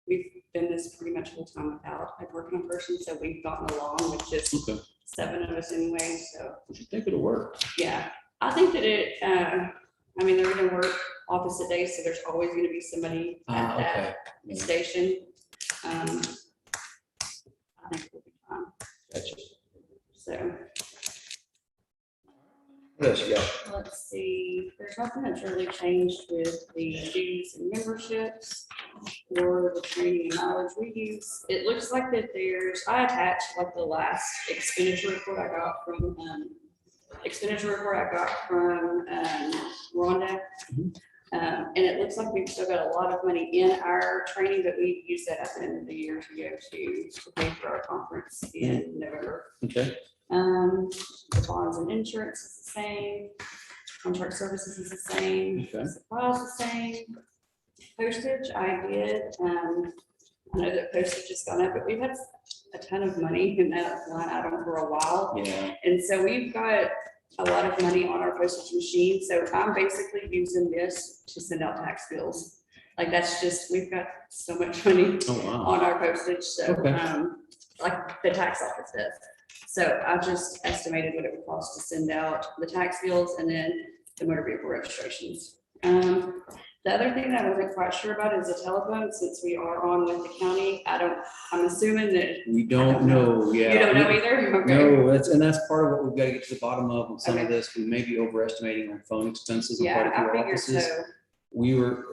we've done this pretty much full-time without a part-time person, so we've gotten along with just Okay. 7 of us anyway, so. I think it'll work. Yeah, I think that they're gonna work opposite days, so there's always gonna be somebody at that Okay. Yeah, station. I think we'll be fine, gotcha. so, What else you got? let's see, there's nothing that's really changed with the dues and memberships or the training and knowledge we use. It looks like that I attached like the last expenditure report I got from Rhonda. And it looks like we've still got a lot of money in our training, but we use that at the end of the year to go to pay for our conference in November. Okay. The bonds and insurance is the same, contract services is the same, Okay. supplies the same. Postage, I did, I know that postage has gone up, but we've had a ton of money in that line item for a while. Yeah. And so we've got a lot of money on our postage machine, so I'm basically using this to send out tax bills. Like that's just, we've got so much money Oh, wow. on our postage, so, Okay. like the tax office does. So I just estimated what it would cost to send out the tax bills and then the motor vehicle registrations. The other thing that I wasn't quite sure about is the telephone, since we are on with the county. I'm assuming that We don't know, yeah. you don't know either? Okay. No, that's part of what we've got to get to the bottom of on some of Okay. this. We may be overestimating on phone expenses in quite Yeah, a few I figured offices. so. We were,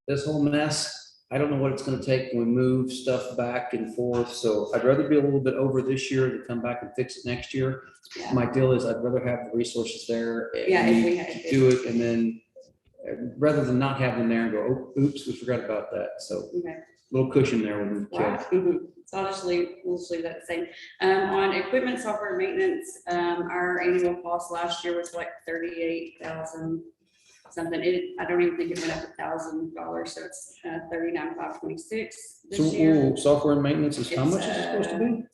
this whole mess, I don't know what it's gonna take when we move stuff back and forth, so I'd rather be a little bit over this year to come back and fix it next year. Yeah. My deal is I'd rather have the resources there. and Yeah, if we had. Do it, and then, rather than not have them there and go, oh, oops, we forgot about that, so Okay. little cushion there when we Right. can. Mhm. So we'll just leave that the same. On equipment, software, maintenance, our annual cost last year was like 38,000 something. I don't even think it went up $1,000, so it's 39,526 So, this year. ooh, software and maintenance is how It's, much is it supposed to be?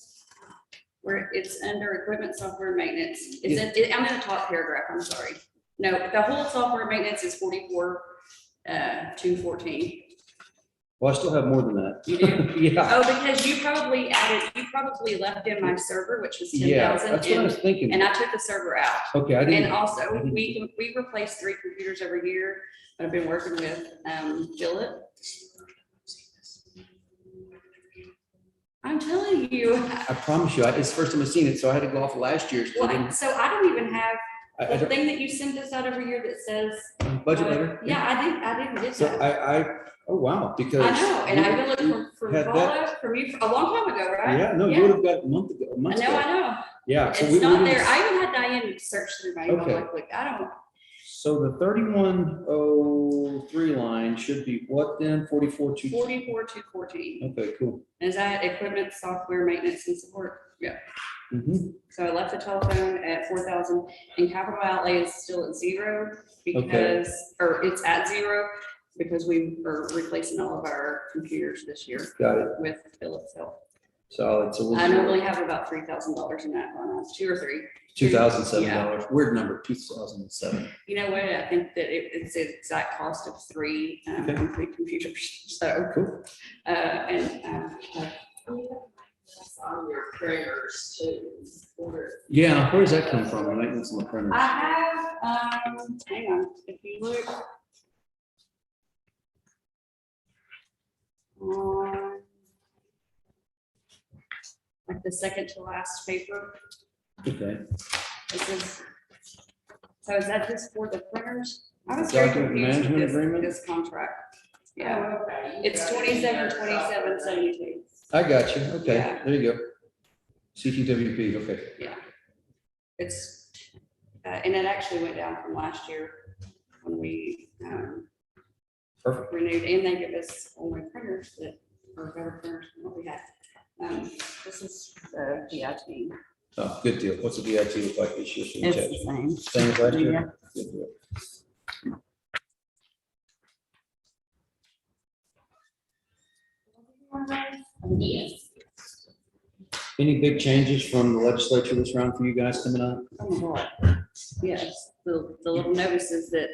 Where it's under equipment, software, maintenance. I'm in the top paragraph, I'm sorry. No, the whole software maintenance is 44,214. Well, I still have more than that. You do? Yeah, Oh, because you probably left in my server, which was yeah, 10,000. that's what I was thinking. And I took the server out. Okay, I And didn't, also, we replace 3 computers every year. I've been working with Philip. I'm telling you. I promise you, it's the first time I've seen it, so I had to go off of last year's. 'Cause I Well, didn't- so I don't even have I the don't- thing that you send us out every year that says. Budget letter? Yeah, I didn't get So that. oh, wow, because. I know, and I've been looking for had Paula from you a long time ago, right? Yeah, no, you would have got a month ago, a I month know, ago. I know. Yeah. so It's we not didn't- there. I even had Diane search through my email, Okay. like, I don't. So the 3103 line should be what then? 44,2? 44,214. Okay, cool. Is that equipment, software, maintenance and support? Yeah. Mhm. So I left the telephone at 4,000 and capital outlay is still at 0 because, or it's at 0 because we are replacing all of our computers this year Got it. with Philips help. Solid. So I normally have about $3,000 in that line, 2 or 3. $2,007. Weird number, 2007. You know what? I think that it's the exact cost of 3 computers. So, Cool. On your printers too. Yeah, where does that come from? The maintenance on the printer. I have, hang on, if you look. on, Like the second to last paper, Okay. this is. So is that just for the printers? I was very Document confused with management agreement? this contract. Yeah, Okay. it's 27,72. I got you. Okay, Yeah. there you go. CTWP, okay. It's, and it actually went down from last year when we, Perfect. renewed, and they give us only printers that are better printers than what we had. This is the DIT. Oh, good deal. What's the DIT look like this year? Should we It's check? the same. Same as last year? Yeah. Good deal. Yes. Any big changes from the legislature this round for you guys coming up? Oh my God. Yes, the little notices that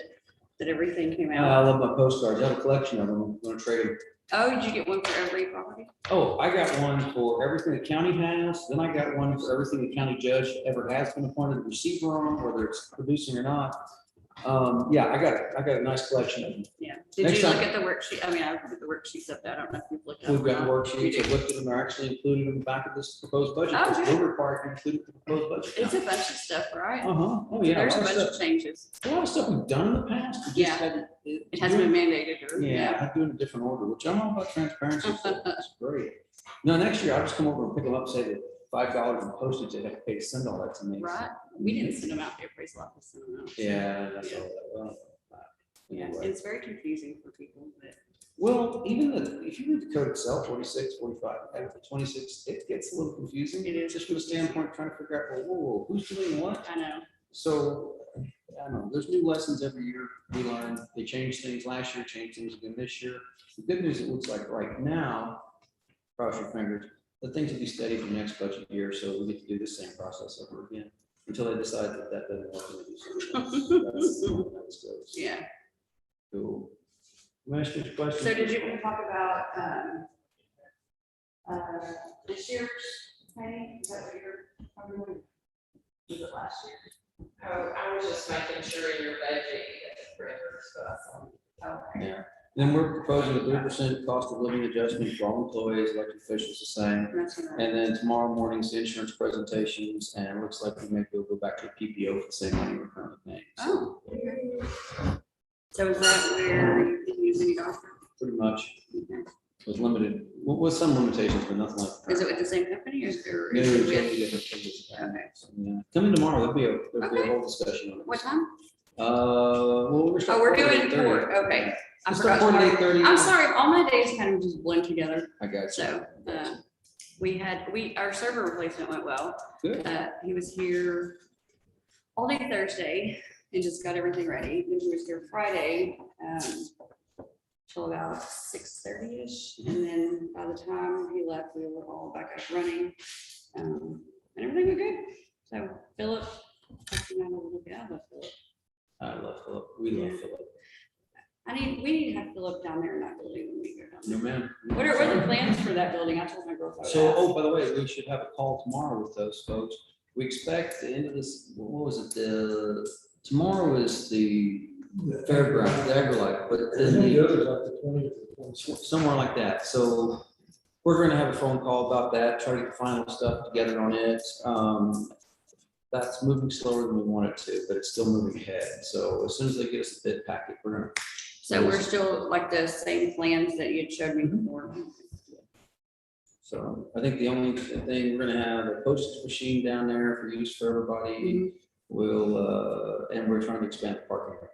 everything came I out. love my postcards. I have a collection of them. I'm gonna trade them. Oh, did you get one for every property? Oh, I got one for everything the county has, then I got one for everything the county judge ever has been appointed a receiver on, whether it's producing or not. Yeah, I got a nice collection of them. Yeah. Did Next you look time. at the worksheet? I mean, I looked at the worksheets up there. I don't know if you've looked at. We've got them. worksheets, I've looked at them, they're actually included in the back of this proposed budget. Oh, Because good. We're required to include it in the proposed budget. It's a bunch of stuff, right? Uh-huh, oh, yeah. There's a lot of bunch stuff- of changes. A lot of stuff we've done in the past. we just Yeah. hadn't- It hasn't been mandated or. Yeah, I do it in a different order, which I'm all about transparency, so it's great. No, next year I'll just come over and pick them up, say that $5 in postage, they have to pay to send all that to me. Right? We didn't send them out to appraisal office. sent them out. Yeah, that's all that, well. Yeah, anyway. it's very confusing for people, but. Well, even if you read the code itself, 46, 45, and 26, it gets a little confusing. It is. Just from a standpoint, trying to figure out, well, whoa, who's doing what? I know. So, I don't know, there's new lessons every year we learn. They changed things last year, changed things again this year. The good news, it looks like right now, cross your fingers, that things will be steady for next budget year, so we get to do the same process over again until they decide that that doesn't work. and they do something else. That's how this goes. Yeah. Cool. Let me ask you a question. So did you want to talk about, this year's pay? Is that what you're, probably what was it last year? Oh, I was just making sure in your budget, you got the printer. Okay. Yeah. Then we're proposing a 3% cost of living adjustment for all employees, elected officials the same. That's all right. And then tomorrow morning's insurance presentations, and it looks like we may go back to PPO for the same money we're currently paying. So Oh. Okay. So is that where you can use any doctor? pretty much Okay. with limited, with some limitations, but nothing like. Is it with the same company or is there? No, is it's it totally with- different things. Okay. So, yeah. Come in tomorrow, there'll be a Okay. whole discussion on it. What time? Well, we're Oh, starting. we're doing four, okay. I We'll forgot start tomorrow. 8:30. I'm sorry, all my days kind of just blend together. I got you. So, our server replacement went well. Good. He was here all day Thursday and just got everything ready. Then he was here Friday, till about 6:30-ish. And then by the time he left, we were all back up running. And everything went good. So Philip, I love Philip. I love Philip. We love Philip. We need to have Philip down there in that building when we go down No, there. man. What are the plans for that building? I told my girls. I would So, ask. oh, by the way, we should have a call tomorrow with those folks. We expect the end of this, what was it, tomorrow is the fairground, the AgriLife, but then The the, other's like the 20th or 22nd. somewhere like that. So we're gonna have a phone call about that, try to get the final stuff together on it. That's moving slower than we want it to, but it's still moving ahead. So as soon as they get us a bid packet, we're gonna. So we're still like the same plans that you'd showed me before. So I think the only thing, we're gonna have a postage machine down there for use for everybody. We'll, and we're trying to expand the parking right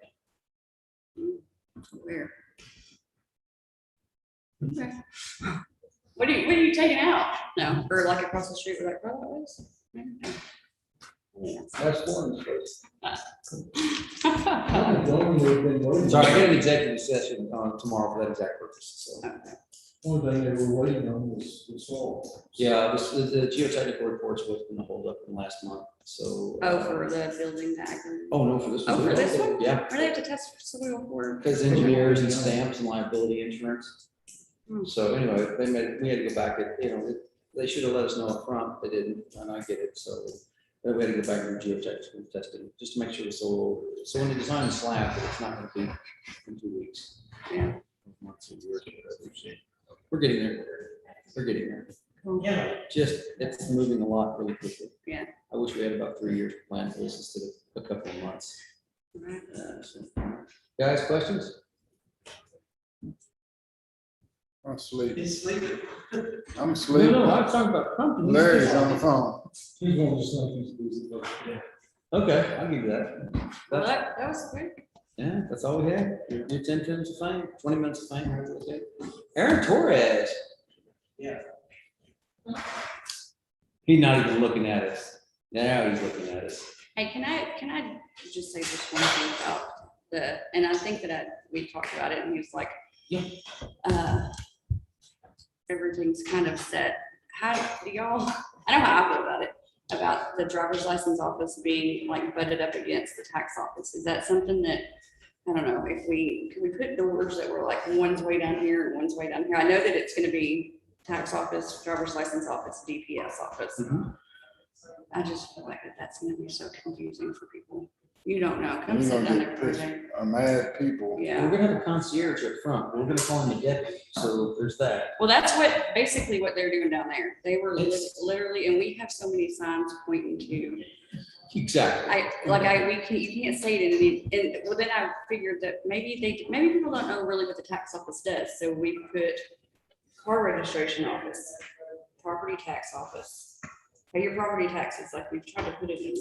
now. Where? Okay. What are you taking out? No, or like across the street where that girl was? That's one place. Okay. So I get an executive session tomorrow for that exact purpose, so. One thing they were waiting on was the soil. Yeah, the geotechnical reports was gonna hold up in the last month, so. Oh, for the building that. Oh, no, for this one. Oh, for this one? Yeah, Where they have to test soil for? because engineers and stamps and liability insurance. Hmm. So anyway, we had to go back, they should have let us know up front. They didn't, and I get it, so. Then we had to go back and do geotechnical testing, just to make sure the soil, so when they design the slab, it's not gonna be in 2 weeks. Yeah. Months, a year, whatever. We're getting there. We're getting there. Yeah. Just, it's moving a lot really quickly. Yeah. I wish we had about 3 years to plan for this instead of a couple of months. Right. So, guys, questions? I'm asleep. He's sleeping. I'm No, asleep. no, I'm talking about companies. Larry's on the phone. He's one of those things busy, but yeah. Okay, I'll give you that. Well, That's- that was quick. Yeah, that's all we had. Your 10 minutes of fame, 20 minutes of fame. whatever it is. Aaron Torres. Yeah. He's not even looking at us. Now he's looking at us. Hey, can I just say just one thing about and I think that we talked about it and he was like, Yeah. Everything's kind of set. How do y'all, I know how I feel about it, about the driver's license office being like butted up against the tax office. Is that something that, I don't know, can we put doors that were like one's way down here and one's way down here? I know that it's gonna be tax office, driver's license office, DPS office. Mhm. I just feel like that's gonna be so confusing for people. You don't know, come You're sit gonna down there get for a pissed. day. Mad people. We're Yeah, gonna have a concierge up front. We're gonna call him a deputy. So there's that. well, that's basically what they're doing down there. They were It's- literally, and we have so many signs pointing to, Exactly. you can't say it, and well, then I figured that maybe people don't know really what the tax office does, so we put car registration office, property tax office, pay your property taxes, like we've tried to put it in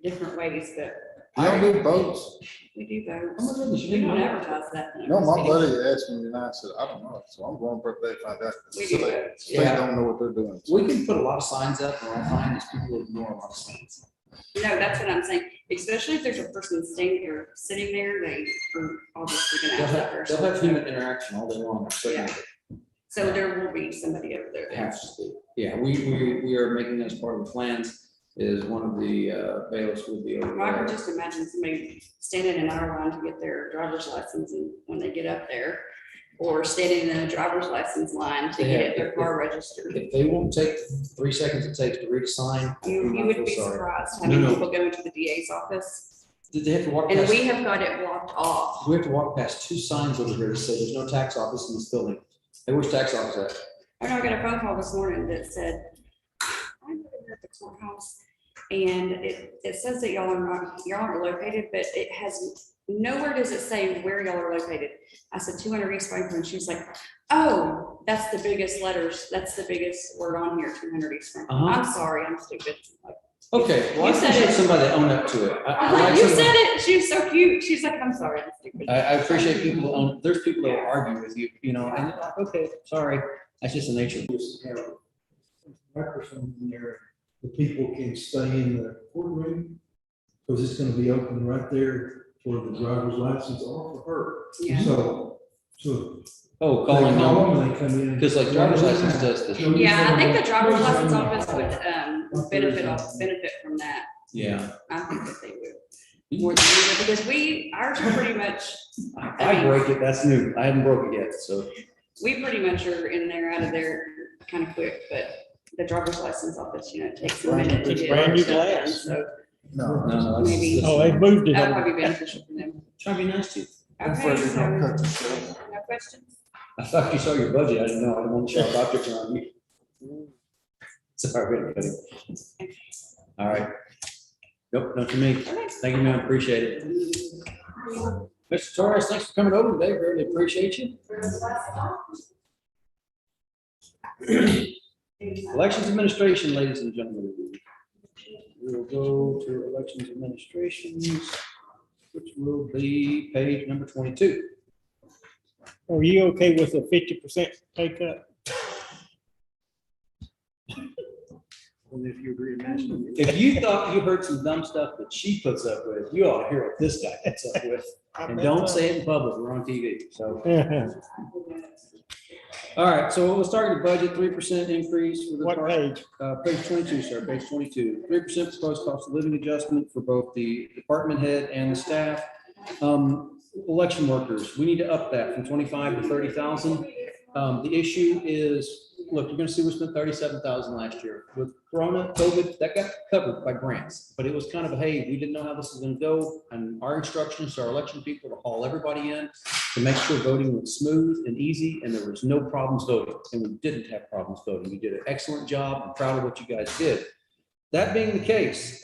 different ways, but You don't do boats? we do Oh my votes. goodness, you We didn't don't know? advertise that. in No, the my city. buddy asked me and I said, I don't know. So I'm going birthday to find out. We do They votes. they Yeah. don't know what they're doing. We can put a lot of signs up, and what I find is people ignore a lot of signs. No, that's what I'm saying, especially if there's a person standing or sitting there, they are obviously gonna They'll ask that have, they'll have person. human interaction all day long. certainly. So there will be somebody over there. It has to be. Yeah, we are making that as part of the plans, is one of the bailiffs will be over Well, I can there. just imagine somebody standing in our line to get their driver's license and when they get up there, or standing in a driver's license line to Yeah, get their car registered. If they won't take 3 seconds it takes to read a sign. You I would feel be sorry. surprised how No, many no. people go into the DA's office Did they have to walk And past? we have got it blocked off. We have to walk past 2 signs over here that say there's no tax office in this building. Hey, where's tax office at? I know I got a phone call this morning that said, I'm over at the courthouse, and it says that y'all aren't located, but it has, nowhere does it say where y'all are located. I said 200 East Franklin, and she's like, oh, that's the biggest letters, that's the biggest word on here, 200 East Franklin. Uh-huh. I'm sorry, I'm stupid. Like, Okay, well, I You said appreciate it. somebody that owned up to it. I'm like, you said it, she was so cute, she's like, I'm sorry, I'm stupid. I appreciate people that own, there's people that will argue with you, you know, and they're like, okay, sorry, that's just the nature. Just have a microphone in there, the people can stay in the courtroom, because it's gonna be open right there for the driver's license or for Yeah. her. So. Oh, they calling them, call them, they come in. because like driver's license does this. Yeah, I think the driver's license office would benefit from that. Yeah. I think that they would. More than we would, because ours are pretty much, I break it, that's new. I haven't broke it yet, so. we pretty much are in there, out of there kind of quick, but the driver's license office, you know, it takes a minute to It's get. brand new stuff done, glass. So No, that's- Maybe. Oh, they moved it. that'd over. probably be beneficial for them. Try to be nice to you. Okay, so, no questions? I thought you saw your budget. I didn't know. I didn't want to show objects around you. Sorry. Buddy. All right. Nope, not to me. Thank you, man. Appreciate it. Mr. Torres, thanks for coming over today. Really appreciate you. Elections administration, ladies and gentlemen. We will go to elections administrations, which will be page number 22. Are you okay with a 50% pay cut? If you agree to match them. If you thought you heard some dumb stuff that she puts up with, you ought to hear what this guy puts up with. And don't say it in public, we're on TV, so. All right, so we'll start with the budget, 3% increase for the. What page? Page 22, sir, page 22. 3% proposed cost of living adjustment for both the department head and the staff. Election workers, we need to up that from 25 to 30,000. The issue is, look, you're gonna see we spent 37,000 last year. With Corona, COVID, that got covered by grants, but it was kind of a, hey, we didn't know how this was gonna go. And our instructions to our election people to haul everybody in to make sure voting was smooth and easy, and there was no problems voting. And we didn't have problems voting. You did an excellent job. I'm proud of what you guys did. That being the case,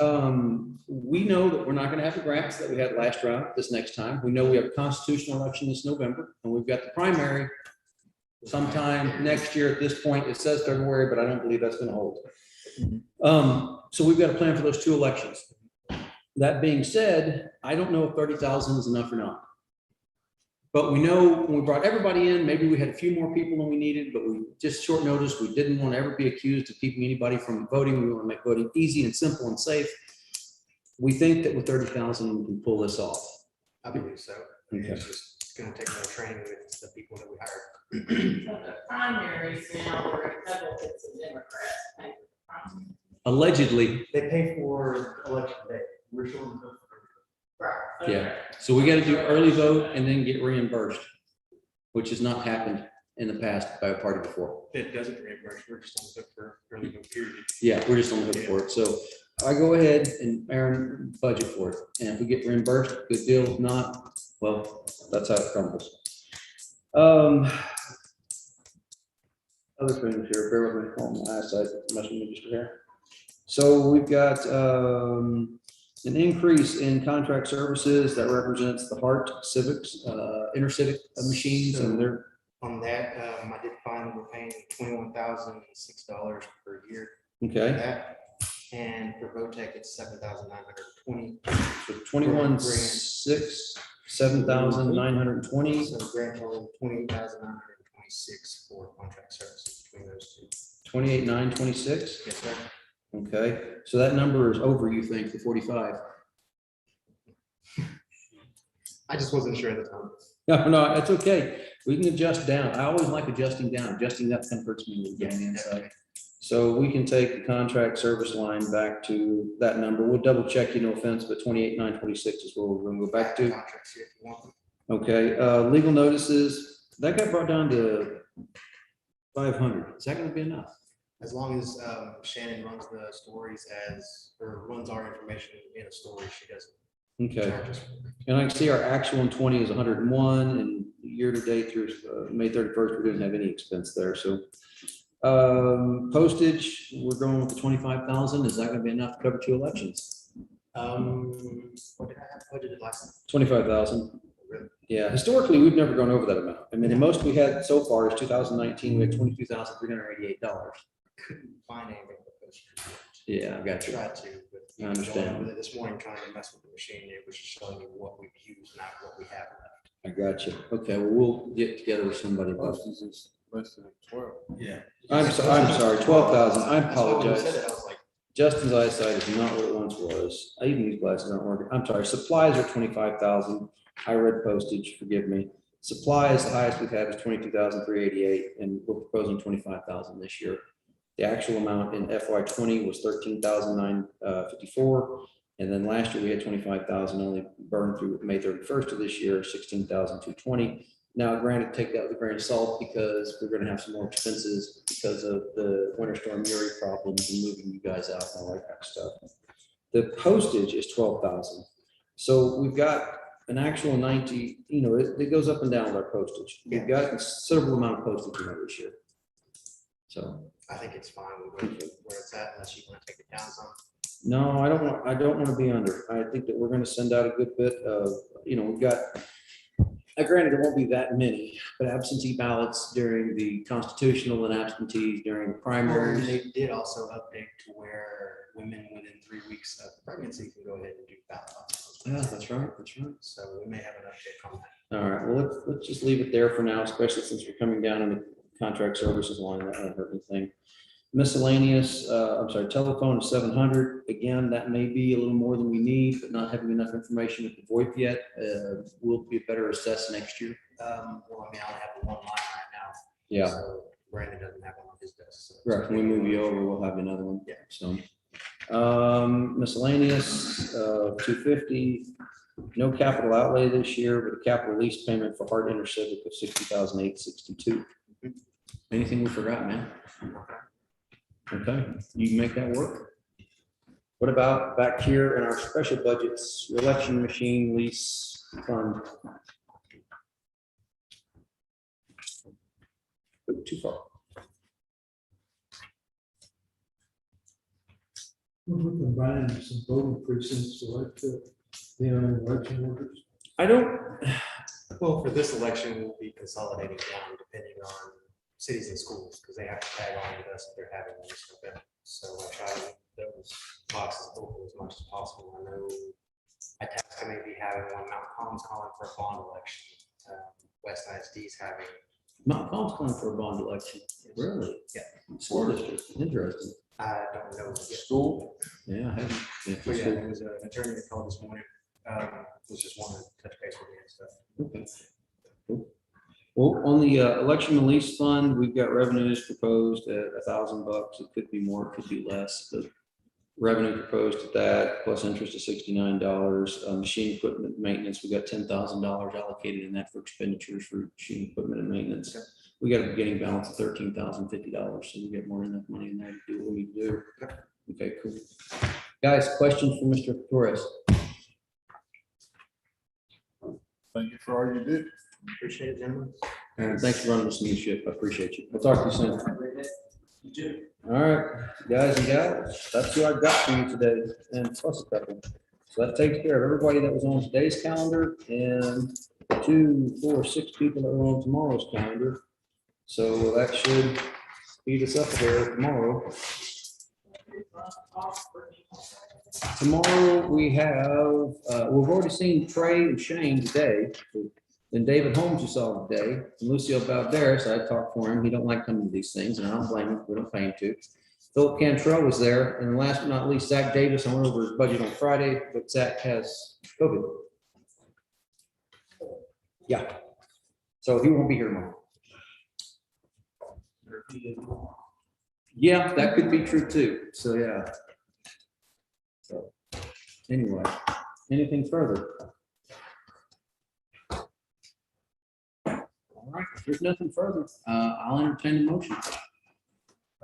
we know that we're not gonna have the grants that we had last round this next time. We know we have a constitutional election this November, and we've got the primary sometime next year. At this point, it says February, but I don't believe that's gonna hold. So we've got a plan for those 2 elections. That being said, I don't know if 30,000 is enough or not. But we know when we brought everybody in, maybe we had a few more people than we needed, but we just short notice, we didn't want to ever be accused of keeping anybody from voting. We want to make voting easy and simple and safe. We think that with 30,000, we can pull this off. I believe so. Okay. It's just gonna take more training with the people that we hired. So the primaries now are Republicans and Democrats. pay for the primaries. Allegedly, They pay for election day. We're showing. Right. yeah. Okay. So we got to do early vote and then get reimbursed, which has not happened in the past by a party before. It doesn't reimburse, we're just on the for early vote period. Yeah, we're just on the hook for it. So I go ahead and Aaron budget for it. And if we get reimbursed, good deal. If not, well, that's how it crumbles. Other things here, bear with me on my eyesight, messing with me just here. So we've got an increase in contract services that represents the Hart Civics, InterCivic machines, and they're, On that, I did find we're paying $21,006 per year for okay, that. And for VOTEC, it's $7,920. so 21,600, 7,920, So grand total $28,926 for contract services between those 2. 28,926. Yes, sir. Okay, so that number is over, you think, the 45? I just wasn't sure at the time. No, it's okay. We can adjust down. I always like adjusting down. Adjusting up kind of hurts me when you get on the inside. So we can take the contract service line back to that number. We'll double check you, no offense, but 28,926 is where we're gonna go back to. Contracts here if you want them. Okay, legal notices, that got brought down to 500. Is that gonna be enough? As long as Shannon runs the stories or runs our information in a story, she doesn't Okay. And I can see our actual in 20 is 101, and year to date through May 31st, we didn't have any expense there, so. Postage, we're going with the 25,000. Is that gonna be enough to cover 2 elections? What did I have budgeted last time? 25,000. Really? Yeah, historically, we've never gone over that amount. I mean, the most we had so far is 2019, we had $22,388. Couldn't find anything with those. Yeah, I got you. Tried to, but I understand. with it this morning, trying to mess with the machine, it was just showing you what we've used, not what we have left. I got you. Okay, well, we'll get together with somebody. But Postage is less than 12. Yeah. I'm sorry, 12,000. I That's why when you apologize. said it, I was like, Justin's eyesight is not what it once was. Even these glasses aren't working. I'm sorry, supplies are 25,000. I read postage, forgive me. Supplies, the highest we've had is 22,388, and we're proposing 25,000 this year. The actual amount in FY20 was 13,954. And then last year we had 25,000 only burned through May 31st of this year, 16,220. Now, granted, take that with a grain of salt because we're gonna have some more expenses because of the winter storm Uri problems and moving you guys out and all that kind of stuff. The postage is 12,000. So we've got an actual 90, it goes up and down with our postage. We've got a considerable amount of postage in there this year. So, I think it's fine with where it's at, unless you want to take it down some. no, I don't want to be under. I think that we're gonna send out a good bit of, we've got, granted, there won't be that many, but absentee ballots during the constitutional and absentees during the primaries. They did also update to where women within 3 weeks of pregnancy can go ahead and do ballot boxes. Yeah, that's right, that's right. So we may have an update on that. All right, well, let's just leave it there for now, especially since we're coming down on the contract services line, that won't hurt anything. Miscellaneous, telephone is 700. Again, that may be a little more than we need, but not having enough information with the VoIP yet, will be better assessed next year. Well, I mean, I only have one line right now. Yeah, So Brandon doesn't have one on his desk. So right, when we move you over, we'll have another one. Yeah. So, miscellaneous, 250. No capital outlay this year, but a capital lease payment for Hart Intercivic of 60,862. Anything we forgot, man? Okay, you can make that work. What about back here in our special budgets, your election machine lease fund? Too far. We're combining some voting precincts to like the election workers. I don't, Well, for this election, we'll be consolidating down depending on cities and schools, because they have to tag on with us if they're having this event. So I try to keep those boxes open as much as possible. I know I tasked to maybe having one, Mount Collins calling for a bond election. West ISD is having. Mount Collins calling for a bond election. Really? Yeah. School district, interesting. I don't know. yet. School? Yeah, I haven't. Yeah, But yeah, school. there was an attorney that called this morning, was just wanting to touch base with me and stuff. Okay. Cool. Well, on the election release fund, we've got revenues proposed at $1,000. It could be more, it could be less, but revenue proposed at that, plus interest of $69. Machine equipment maintenance, we got $10,000 allocated in that for expenditures for machine equipment and maintenance. We got a beginning balance of $13,050, so we get more than enough money in there to do what we need to do. Okay, cool. Guys, questions for Mr. Torres? Thank you for all you did. Appreciate it, gentlemen. And thanks for running this new ship. I appreciate you. I'll talk to you soon. All right, guys and gals, that's who I've got for you today, and plus a couple. So that takes care of everybody that was on today's calendar and 2, 4, 6 people that were on tomorrow's calendar. So that should speed us up there tomorrow. Tomorrow we have, we've already seen Trey and Shane today. Then David Holmes you saw today, and Lucio Balderas, I talked for him. He don't like coming to these things, and I don't blame him. We don't pay him to. Philip Cantrell was there, and last but not least, Zach Davis. I went over his budget on Friday, but Zach has COVID. Yeah, so he won't be here tomorrow. Yeah, that could be true too. So yeah. So anyway, anything further? All right, if there's nothing further, I'll entertain the motion.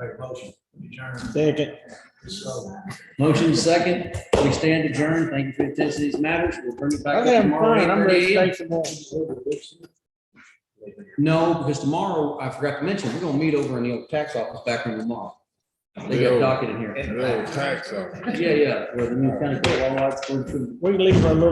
Make a motion, adjourn. Second. So. Motion second, we stand adjourned. Thank you for attending these matters. We'll bring it back I'm up having tomorrow. fun. I'm ready to 8:30 a.m. take some more. No, because tomorrow, I forgot to mention, we're gonna meet over in the old tax office back room tomorrow. They got a docket in here. Real tax office. Yeah, where the new county. We can leave for a little